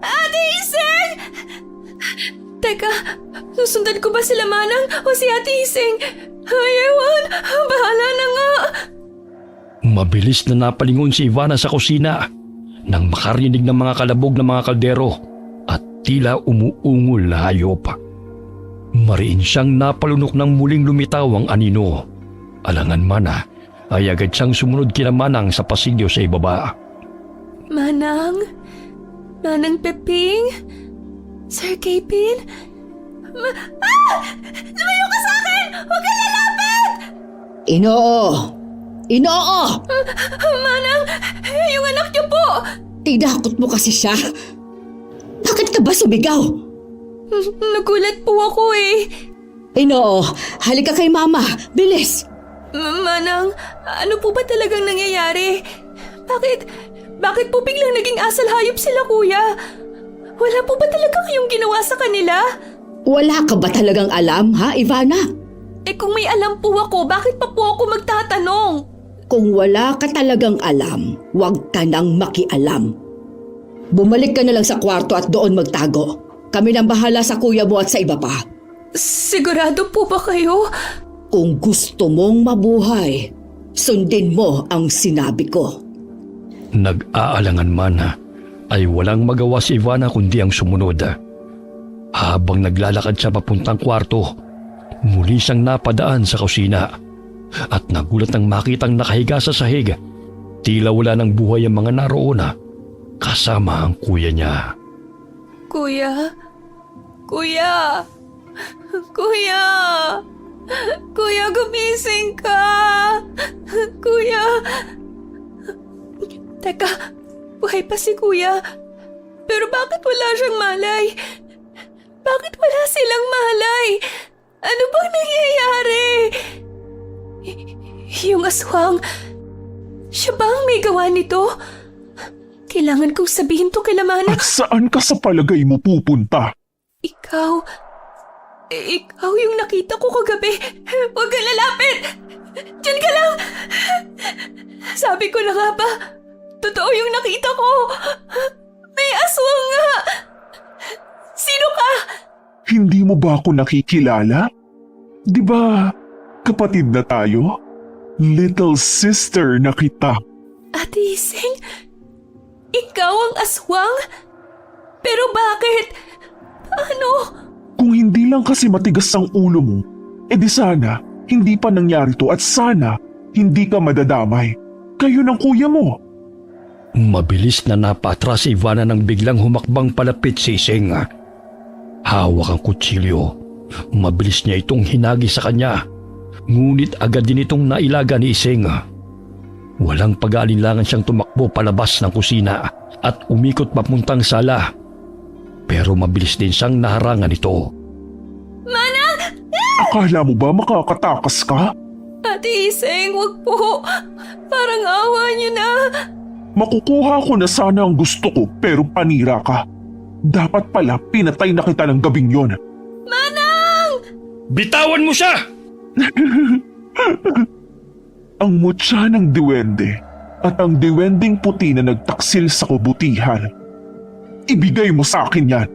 Ate Iseng! Teka, susundan ko ba sila Manang o si Ate Iseng? Ay, ewan! Bahala na nga! Mabilis na napalingon si Ivana sa kusina nang makarinig ng mga kalabog ng mga kaldero at tila umuungol na hayop. Mariin siyang napalunok ng muling lumitaw ang anino. Alangan man ay agad siyang sumunod kina Manang sa pasilyo sa ibaba. Manang? Manang Peping? Sir Kevin? Lumayo ka sa akin! Huwag ka lalapit! Inoo! Inoo! Manang, yung anak niyo po! Tinakot mo kasi siya. Bakit ka ba sumigaw? Nagulat po ako eh. Inoo, halika kay mama. Bilis! Manang, ano po ba talagang nangyayari? Bakit po biglang naging asal hayop sila, kuya? Wala po ba talaga kayong ginawa sa kanila? Wala ka ba talagang alam, ha, Ivana? Eh kung may alam po ako, bakit pa po ako magtatanong? Kung wala ka talagang alam, huwag ka nang makialam. Bumalik ka na lang sa kwarto at doon magtago. Kami nang bahala sa kuya mo at sa iba pa. Sigurado po ba kayo? Kung gusto mong mabuhay, sundin mo ang sinabi ko. Nag-aalangan man ay walang magawa si Ivana kundi ang sumunod. Habang naglalakad siya papuntang kwarto, muli siyang napadaan sa kusina at nagulat nang makitang nakahiga sa sahig. Tila wala ng buhay ang mga naroon kasama ang kuya niya. Kuya? Kuya? Kuya? Kuya, gumising ka! Kuya! Teka, buhay pa si kuya. Pero bakit wala siyang malay? Bakit wala silang malay? Ano bang nangyayari? Yung aswang, siya ba ang may gawa nito? Kailangan kong sabihin to kay Manang. At saan ka sa palagay mo pupunta? Ikaw yung nakita ko kagabi. Huwag kang lalapit! Diyan ka lang! Sabi ko na nga ba, totoo yung nakita ko. May aswang nga! Sino ka? Hindi mo ba ako nakikilala? Di ba kapatid na tayo? Little sister na kita. Ate Iseng, ikaw ang aswang? Pero bakit? Paano? Kung hindi lang kasi matigas ang ulo mo, edi sana hindi pa nangyari to at sana hindi ka madadamay. Kayo ng kuya mo. Mabilis na napatras si Ivana nang biglang humakbang palapit si Iseng. Hawak ang kutsilyo. Mabilis niya itong hinagi sa kanya. Ngunit agad din itong nailaga ni Iseng. Walang pag-aalinlangan siyang tumakbo palabas ng kusina at umikot papuntang sala. Pero mabilis din siyang naharangan ito. Manang! Akala mo ba makakatakas ka? Ate Iseng, wag po. Parang awa niyo na. Makukuha ko na sana ang gusto ko pero panira ka. Dapat pala pinatay na kita ng gabing yon. Manang! Bitawan mo siya! Ang mutya ng diwende at ang diwending puti na nagtaksil sa kabutihan. Ibigay mo sa akin yan.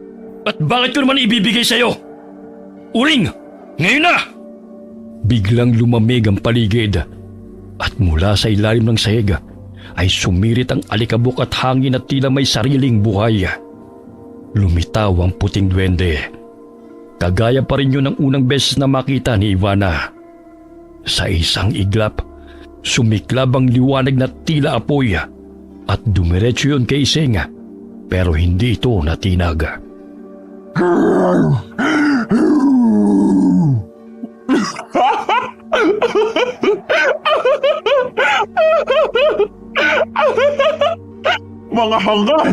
At bakit ko naman ibibigay sa'yo? Uring! Ngayon na! Biglang lumamig ang paligid at mula sa ilalim ng sahig ay sumirit ang alikabok at hangin at tila may sariling buhay. Lumitaw ang puting duwende. Kagaya pa rin yun ang unang beses na makita ni Ivana. Sa isang iglap, sumiklab ang liwanag na tila apoy at dumiretso yun kay Iseng pero hindi ito natinag. Mga hangal!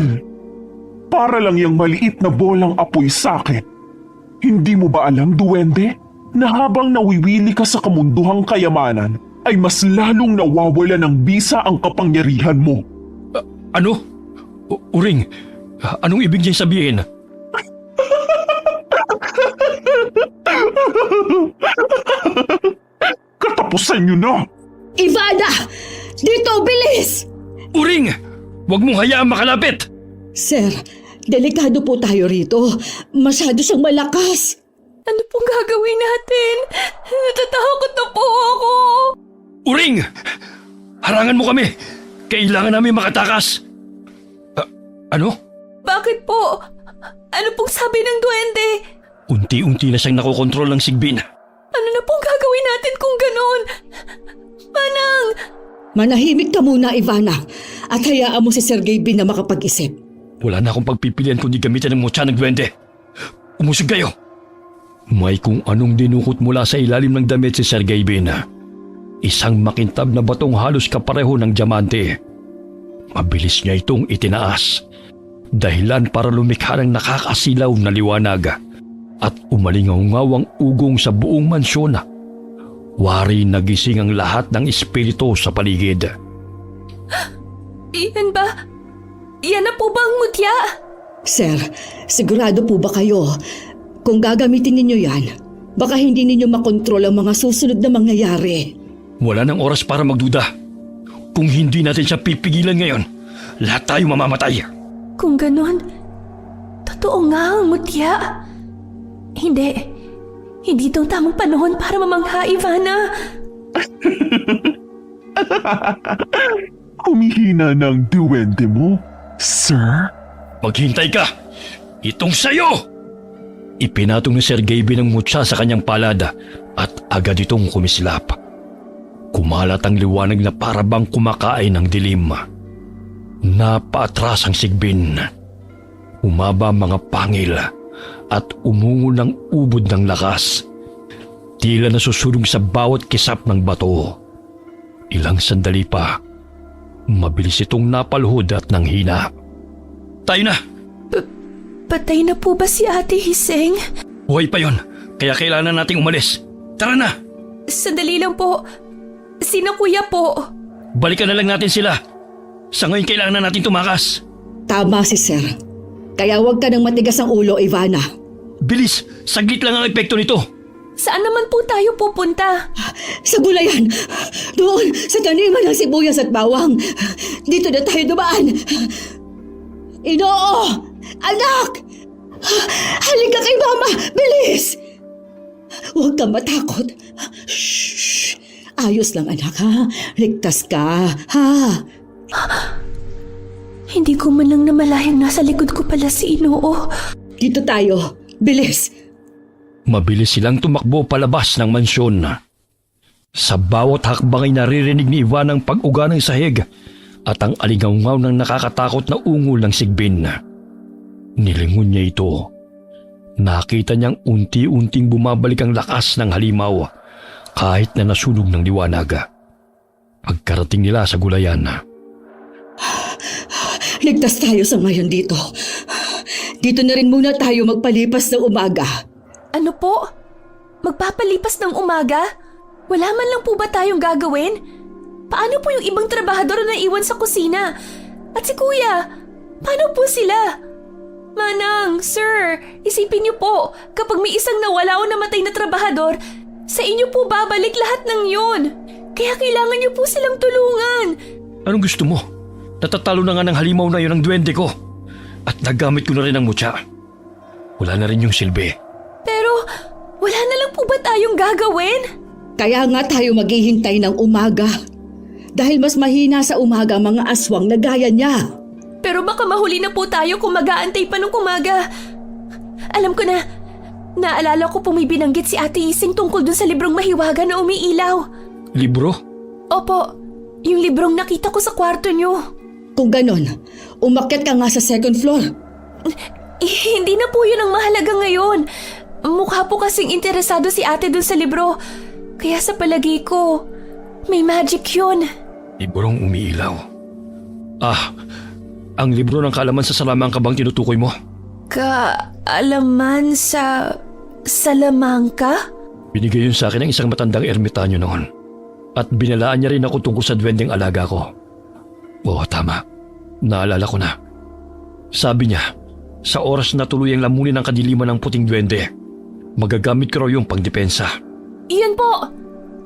Para lang yung maliit na bolang apoy sa akin. Hindi mo ba alam, duwende? na habang nawiwili ka sa kamunduhang kayamanan, ay mas lalong nawawala ng bisa ang kapangyarihan mo. Ano? Uring, anong ibig niyang sabihin? Katapusan niyo na! Ivana! Dito, bilis! Uring! Huwag mong hayaang makalapit! Sir, delikado po tayo rito. Masyado siyang malakas. Ano pong gagawin natin? Natatakot na po ako. Uring! Harangan mo kami! Kailangan namin makatakas! Ano? Bakit po? Ano pong sabi ng duwende? Unti-unti na siyang nakokontrol ng sigbin. Ano na pong gagawin natin kung ganon? Manang! Manahimik ka muna, Ivana. At hayaan mo si Sergey Bin na makapag-isip. Wala na akong pagpipilian kundi gamitan ng mutya ng duwende. Umusog kayo! May kung anong dinukot mula sa ilalim ng damit si Sergey Bin. Isang makintab na batong halos kapareho ng diamante. Mabilis niya itong itinaas. Dahilan para lumikha ng nakakasilaw na liwanag at umalingaw-ngaw ang ugong sa buong mansyon. Wari nagising ang lahat ng espiritu sa paligid. Iyan ba? Iyan na po ba ang mutya? Sir, sigurado po ba kayo? Kung gagamitin ninyo yan, baka hindi ninyo makontrol ang mga susunod na mangyayari. Wala nang oras para magduda. Kung hindi natin siya pipigilan ngayon, lahat tayo mamamatay. Kung ganon, totoo nga ang mutya. Hindi itong tamang panahon para mamangha, Ivana. Humihina ng duwende mo, sir? Maghintay ka! Itong sayo! Ipinatong ni Sergey Bin ang mutya sa kanyang palada at agad itong kumislap. Kumalat ang liwanag na parabang kumakain ng dilim. Napaatras ang sigbin. Umaba ang mga pangil at umungo ng ubod ng lakas. Tila nasusunog sa bawat kisap ng bato. Ilang sandali pa, mabilis itong napalhod at nanghina. Tayo na! Patay na po ba si Ate Hiseng? Buhay pa yon, kaya kailangan nating umalis. Tara na! Sandali lang po. Sino kuya po? Balikan na lang natin sila. Sa ngayon kailangan na natin tumakas. Tama si Sir. Kaya huwag ka nang matigas ang ulo, Ivana. Bilis! Saglit lang ang epekto nito. Saan naman po tayo pupunta? Sa gulayan! Doon, sa taniman ng sibuyas at bawang. Dito na tayo dumaan. Inoo! Anak! Halika kay Mama! Bilis! Huwag kang matakot. Shh! Ayos lang, anak, ha? Ligtas ka, ha? Hindi ko man lang namalayang nasa likod ko pala si Inoo. Dito tayo. Bilis! Mabilis silang tumakbo palabas ng mansyon. Sa bawat hakbang ay naririnig ni Ivan ang pag-uga ng sahig at ang aligaw-ngaw ng nakakatakot na ungol ng sigbin. Nilingon niya ito. Nakita niyang unti-unting bumabalik ang lakas ng halimaw kahit na nasunog ng liwanag. Pagkarating nila sa gulayan, Ligtas tayo sa ngayon dito. Dito na rin muna tayo magpalipas ng umaga. Ano po? Magpapalipas ng umaga? Wala man lang po ba tayong gagawin? Paano po yung ibang trabahador na iwan sa kusina? At si Kuya, paano po sila? Manang, sir, isipin niyo po, kapag may isang nawala o namatay na trabahador, sa inyo po babalik lahat ng yun. Kaya kailangan niyo po silang tulungan. anong gusto mo? Natatalo na nga ng halimaw na yun ang duwende ko. At nagamit ko na rin ang mutya. Wala na rin yung silbi. Pero, wala na lang po ba tayong gagawin? Kaya nga tayo maghihintay ng umaga. Dahil mas mahina sa umaga ang mga aswang na gaya niya. Pero baka mahuli na po tayo kung mag-aantay pa ng umaga. Alam ko na, naalala ko po may binanggit si Ate Ising tungkol dun sa librong mahiwaga na umiilaw. Libro? Opo, yung librong nakita ko sa kwarto niyo. Kung ganon, umakyat ka nga sa second floor. Hindi na po yun ang mahalaga ngayon. Mukha po kasing interesado si ate dun sa libro. Kaya sa palagi ko, may magic yun. Librong umiilaw. Ang libro ng kaalaman sa salamangka bang tinutukoy mo? Kaalaman sa salamangka? Binigay yun sa akin ng isang matandang ermitanyo noon. At binalaan niya rin ako tungkol sa duwendeng alaga ko. Oo, tama. Naalala ko na. Sabi niya, sa oras na tuluyang lamunin ng kadiliman ng puting duwende, magagamit ko raw yung pangdepensa. Iyon po!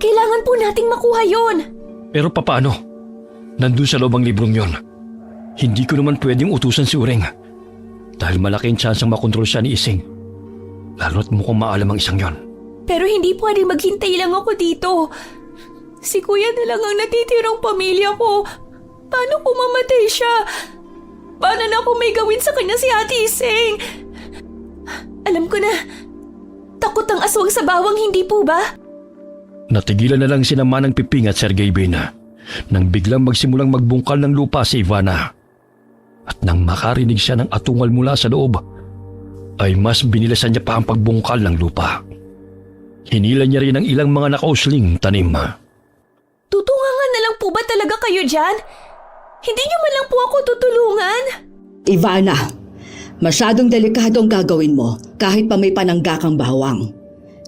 Kailangan po nating makuha yun! Pero papaano? Nandun sa loob ang librong yon. Hindi ko naman pwedeng utusan si Uring. Dahil malaki ang tsansang makontrol siya ni Ising. Lalo't mukhang maalam ang isang yon. Pero hindi pwedeng maghintay lang ako dito. Si Kuya na lang ang natitirang pamilya ko. Paano kung mamatay siya? Paano na kung may gawin sa kanya si Ate Ising? Alam ko na. Takot ang aswang sa bawang, hindi po ba? Natigilan na lang si Manang Piping at Sergey Bina nang biglang magsimulang magbungkal ng lupa si Ivana. At nang makarinig siya ng atungal mula sa loob, ay mas binilasan niya pa ang pagbungkal ng lupa. Hinila niya rin ang ilang mga nakausling tanim. Tutungangan na lang po ba talaga kayo dyan? Hindi niyo man lang po ako tutulungan? Ivana, masyadong delikado ang gagawin mo kahit pa may panangga kang bawang.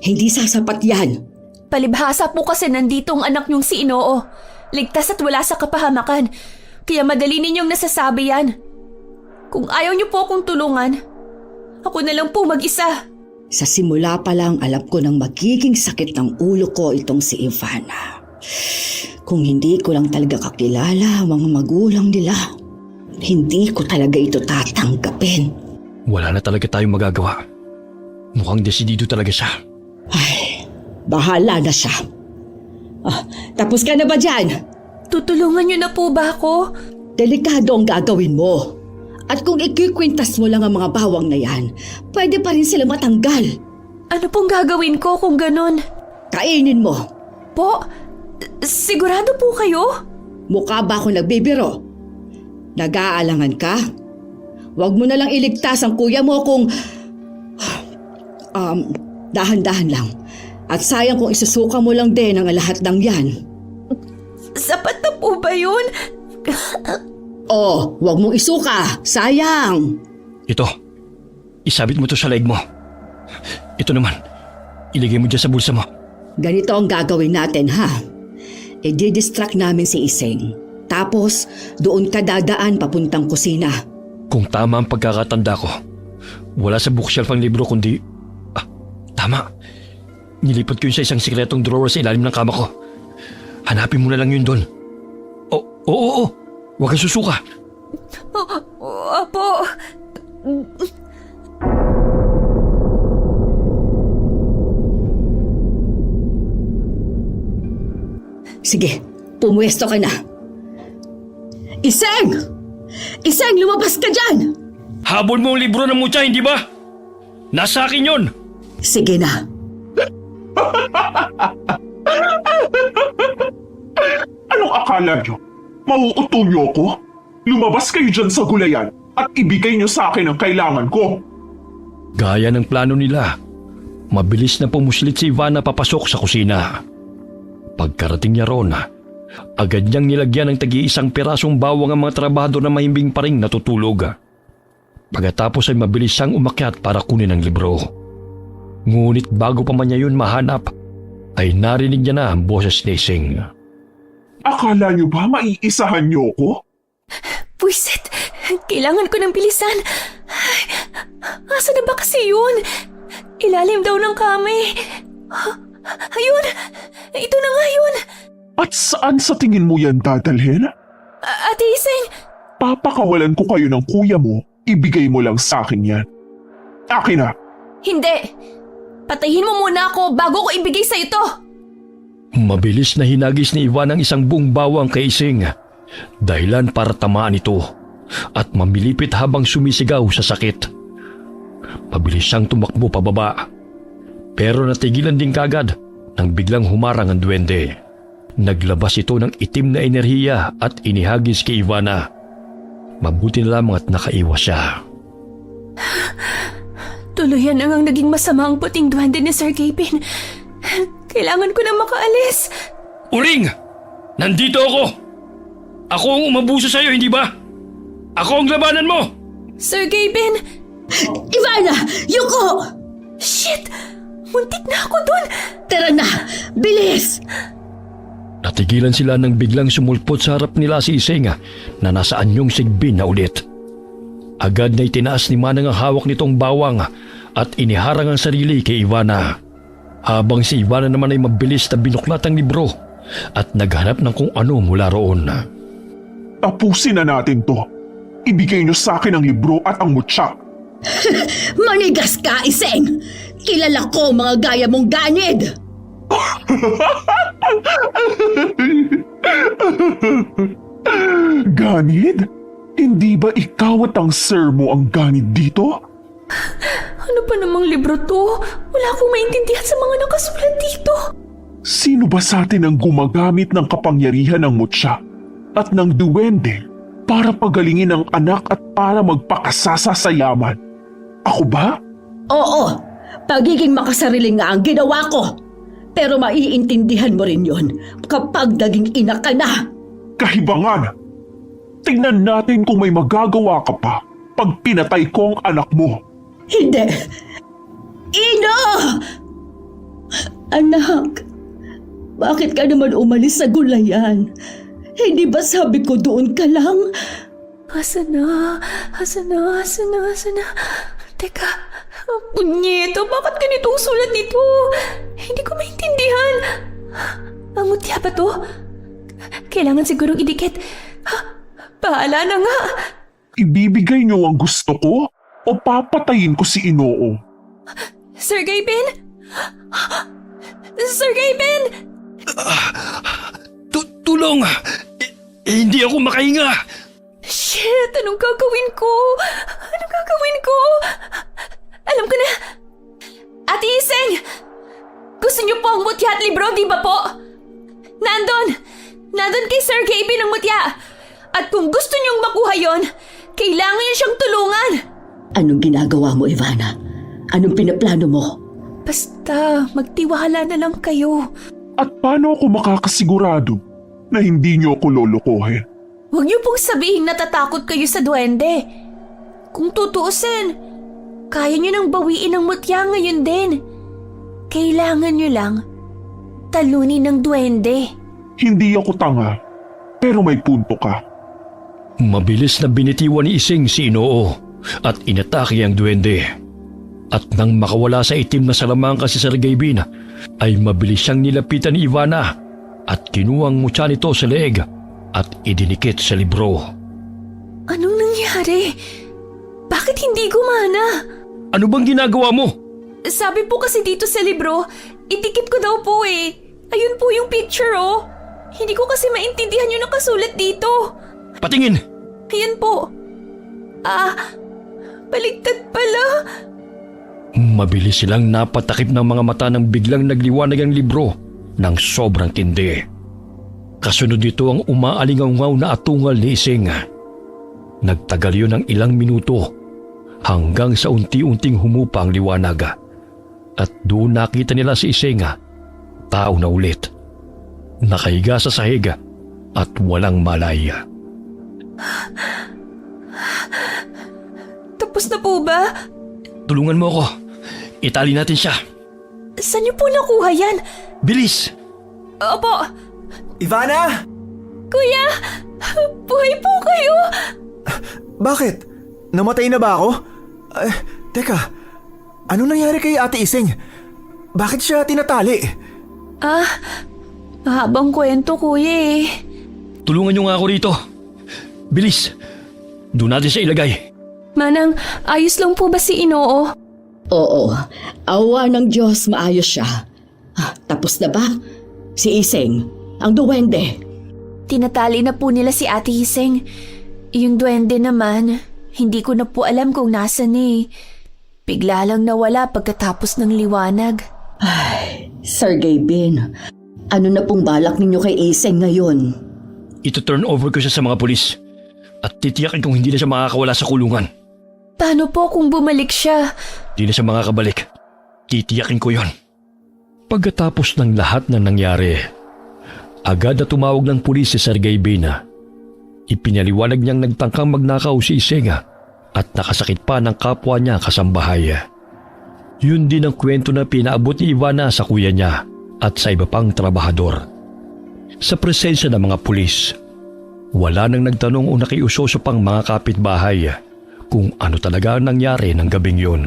Hindi sasapat yan. Palibhasa po kasi nandito ang anak niyong si Inoo. Ligtas at wala sa kapahamakan. Kaya madali ninyong nasasabi yan. Kung ayaw niyo po akong tulungan, ako na lang po mag-isa. Sa simula pa lang alam ko nang magiging sakit ng ulo ko itong si Ivana. Kung hindi ko lang talaga kakilala ang mga magulang nila, hindi ko talaga ito tatanggapin. Wala na talaga tayong magagawa. Mukhang desidido talaga siya. Ay, bahala na siya. Tapos ka na ba dyan? Tutulungan niyo na po ba ako? Delikado ang gagawin mo. At kung ikikwintas mo lang ang mga bawang na yan, pwede pa rin sila matanggal. Ano pong gagawin ko kung ganun? Kainin mo. Po, sigurado po kayo? Mukha ba ako nagbibiro? Nag-aalangan ka? Huwag mo na lang iligtas ang kuya mo kung... dahan-dahan lang. At sayang kung isusuka mo lang din ang lahat ng yan. Sapat na po ba yun? Huwag mong isuka. Sayang. Ito, isabit mo to sa leeg mo. Ito naman, iligay mo dyan sa bulsa mo. Ganito ang gagawin natin, ha? I-distract namin si Ising. Tapos, doon ka dadaan papuntang kusina. Kung tama ang pagkakatanda ko, wala sa bookshelf ang libro kundi... tama. Nilipat ko yun sa isang sikretong drawer sa ilalim ng kama ko. Hanapin mo na lang yun doon. Oo. Huwag kang susuka. Apo. Sige, pumuesto ka na. Iseng! Iseng, lumabas ka dyan! Habol mo ang libro ng mutya, hindi ba? Nasa akin yun! Sige na. Anong akala nyo? Mauuto nyo ko? Lumabas kayo dyan sa gulayan at ibigay nyo sa akin ang kailangan ko. Gaya ng plano nila, mabilis na pumuslit si Ivana papasok sa kusina. Pagkarating niya roon, agad niyang nilagyan ng tagi-isang pirasong bawang ang mga trabahador na mahimbing pa ring natutulog. Pagkatapos ay mabilis siyang umakyat para kunin ang libro. Ngunit bago pa man niya yun mahanap, ay narinig niya na ang boses ni Ising. Akala nyo ba maiisahan nyo ko? Puisit, kailangan ko ng bilisan. Ay, asa na ba kasi yun? Ilalim daw ng kami. Ayun, ito na nga yun. At saan sa tingin mo yan dadalhin? Ate Ising. Papakawalan ko kayo ng kuya mo, ibigay mo lang sa akin yan. Akin na. Hindi. Patayin mo muna ako bago ko ibigay sa ito. Mabilis na hinagis ni Ivan ang isang buong bawang kay Ising, dahilan para tamaan ito at mamilipit habang sumisigaw sa sakit. Mabilis siyang tumakbo pababa, pero natigilan din kagad nang biglang humarang ang duwende. Naglabas ito ng itim na enerhiya at inihagis kay Ivana. Mabuti na lamang at nakaiwas siya. Tuluyan na ngang naging masama ang puting duwende ni Sir Gavin. Kailangan ko na makaalis. Uring! Nandito ako! Ako ang umabuso sa'yo, hindi ba? Ako ang labanan mo! Sir Gavin! Ivana! Yuko! Shit! Muntik na ako dun! Tara na! Bilis! Natigilan sila nang biglang sumulpot sa harap nila si Iseng na nasa anyong sigbin na ulit. Agad na itinaas ni Manang ang hawak nitong bawang at iniharang ang sarili kay Ivana. Habang si Ivana naman ay mabilis na binuklat ang libro at naghanap ng kung ano mula roon. Tapusin na natin to. Ibigay niyo sa akin ang libro at ang mutya. Manigas ka, Iseng! Kilala ko mga gaya mong ganid! Ganid? Hindi ba ikaw at ang sir mo ang ganid dito? Ano pa namang libro to? Wala akong maintindihan sa mga nakasulat dito. Sino ba sa atin ang gumagamit ng kapangyarihan ng mutya at ng duwende para pagalingin ang anak at para magpakasasa sa yaman? Ako ba? Oo, pagiging makasarili nga ang ginawa ko. Pero maiintindihan mo rin yon kapag naging ina ka na. Kahibangan! Tingnan natin kung may magagawa ka pa pag pinatay ko ang anak mo. Hindi! Ino! Anak, bakit ka naman umalis sa gulayan? Hindi ba sabi ko doon ka lang? Asa na? Teka, punyeta, bakit ganitong sulat nito? Hindi ko maintindihan. Ang mutya ba to? Kailangan sigurong idikit. Bahala na nga. Ibibigay niyo ang gusto ko o papatayin ko si Inoo? Sir Gabin? Sir Gabin! Tulong! Hindi ako makahinga! Shit! Anong gagawin ko? Alam ko na! Ate Iseng! Gusto niyo po ang mutya at libro, di ba po? Nandun kay Sir Gabin ang mutya! At kung gusto niyong makuha yon, kailangan niyo siyang tulungan! Anong ginagawa mo, Ivana? Anong pinaplano mo? Basta, magtiwala na lang kayo. At paano ako makakasigurado na hindi niyo ako lolokohin? Huwag niyo pong sabihin natatakot kayo sa duwende. Kung tutuusin, kaya niyo nang bawiin ang mutya ngayon din. Kailangan niyo lang talunin ng duwende. Hindi ako tanga, pero may punto ka. Mabilis na binitiwan ni Iseng si Inoo at inatake ang duwende. At nang makawala sa itim na salamangka si Sir Gabin, ay mabilis siyang nilapitan ni Ivana at kinuha ang mutya nito sa leeg at idinikit sa libro. Anong nangyari? Bakit hindi gumana? Ano bang ginagawa mo? Sabi po kasi dito sa libro, idikit ko daw po eh. Ayun po yung picture oh. Hindi ko kasi maintindihan yung nakasulat dito. Patingin! Ayan po. Baligtad pala. Mabilis silang napatakip ng mga mata nang biglang nagliwanag ang libro ng sobrang tindi. Kasunod nito ang umaalingaw na atungal ni Iseng. Nagtagal yun ng ilang minuto hanggang sa unti-unting humupa ang liwanag. At doon nakita nila si Iseng, tao na ulit. Nakahiga sa sahig at walang malay. Tapos na po ba? Tulungan mo ako. Itali natin siya. Saan niyo po nakuha yan? Bilis! Opo. Ivana! Kuya! Buhay po kayo! Bakit? Namatay na ba ako? Teka, ano nangyari kay Ate Iseng? Bakit siya tinatali? Mahabang kwento, kuya eh. Tulungan niyo nga ako rito. Bilis! Doon natin siya ilagay. Manang, ayos lang po ba si Inoo? Oo, awa ng Diyos, maayos siya. Tapos na ba? Si Iseng, ang duwende. Tinatali na po nila si Ate Iseng. Yung duwende naman, hindi ko na po alam kung nasan eh. Bigla lang nawala pagkatapos ng liwanag. Ay, Sir Gabin, ano na pong balak ninyo kay Iseng ngayon? Ito-turn over ko siya sa mga pulis at titiyakin kung hindi na siya makakawala sa kulungan. Paano po kung bumalik siya? Di na siya makakabalik. Titiyakin ko yon. Pagkatapos ng lahat na nangyari, agad na tumawag ng pulis si Sir Gabin. Ipinaliwanag niyang nagtangkang magnakaw si Iseng at nakasakit pa ng kapwa niya kasambahay. Yun din ang kwento na pinaabot ni Ivana sa kuya niya at sa iba pang trabahador. Sa presensya ng mga pulis, wala nang nagtanong o nakiusoso pang mga kapitbahay kung ano talaga ang nangyari ng gabing yun.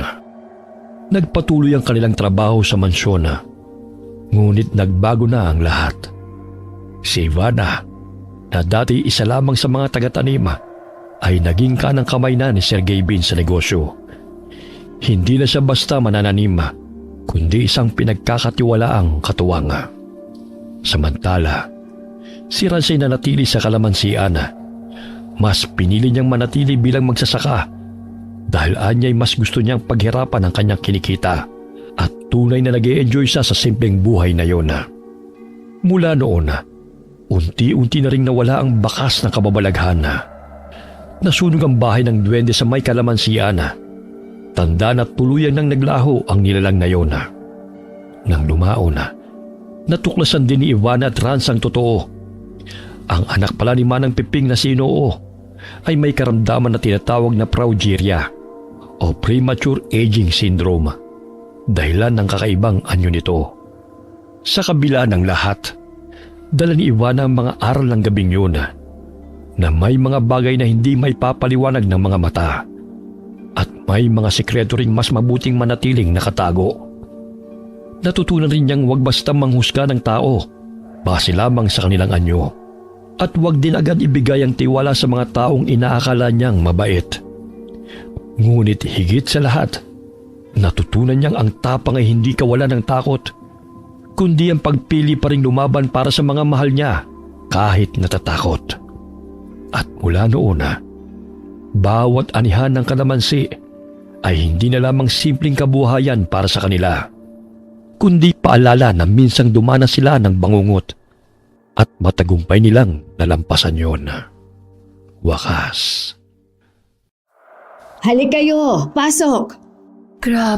Nagpatuloy ang kanilang trabaho sa mansyon, ngunit nagbago na ang lahat. Si Ivana, na dati isa lamang sa mga taga-tanim, ay naging kanang kamay na ni Sergey Bin sa negosyo. Hindi na siya basta manananim, kundi isang pinagkakatiwalaang katuwang. Samantala, si Ransay na natili sa kalamansian. Mas pinili niyang manatili bilang magsasaka dahil anya'y mas gusto niyang paghirapan ang kanyang kinikita at tunay na nag-e-enjoy siya sa simpleng buhay na yon. Mula noon, unti-unti na ring nawala ang bakas ng kababalaghan. Nasunog ang bahay ng duwende sa may kalamansian. Tanda na tuluyang nang naglaho ang nilalang na yon. Nang lumaon, natuklasan din ni Ivana at Rans ang totoo. Ang anak pala ni Manang Piping na si Inoo ay may karamdaman na tinatawag na progeria o premature aging syndrome, dahilan ng kakaibang anyo nito. Sa kabila ng lahat, dala ni Ivana ang mga aral ng gabing yun na may mga bagay na hindi may papaliwanag ng mga mata at may mga sekreto ring mas mabuting manatiling nakatago. Natutunan rin niyang huwag basta manghusga ng tao base lamang sa kanilang anyo at huwag din agad ibigay ang tiwala sa mga taong inaakala niyang mabait. Ngunit higit sa lahat, natutunan niyang ang tapang ay hindi kawalan ng takot, kundi ang pagpili pa rin lumaban para sa mga mahal niya kahit natatakot. At mula noon, bawat anihan ng kalamansi ay hindi na lamang simpleng kabuhayan para sa kanila, kundi paalala na minsang dumana sila ng bangungot at matagumpay nilang nalampasan yon. Wakas. Halik kayo, pasok! Grabe.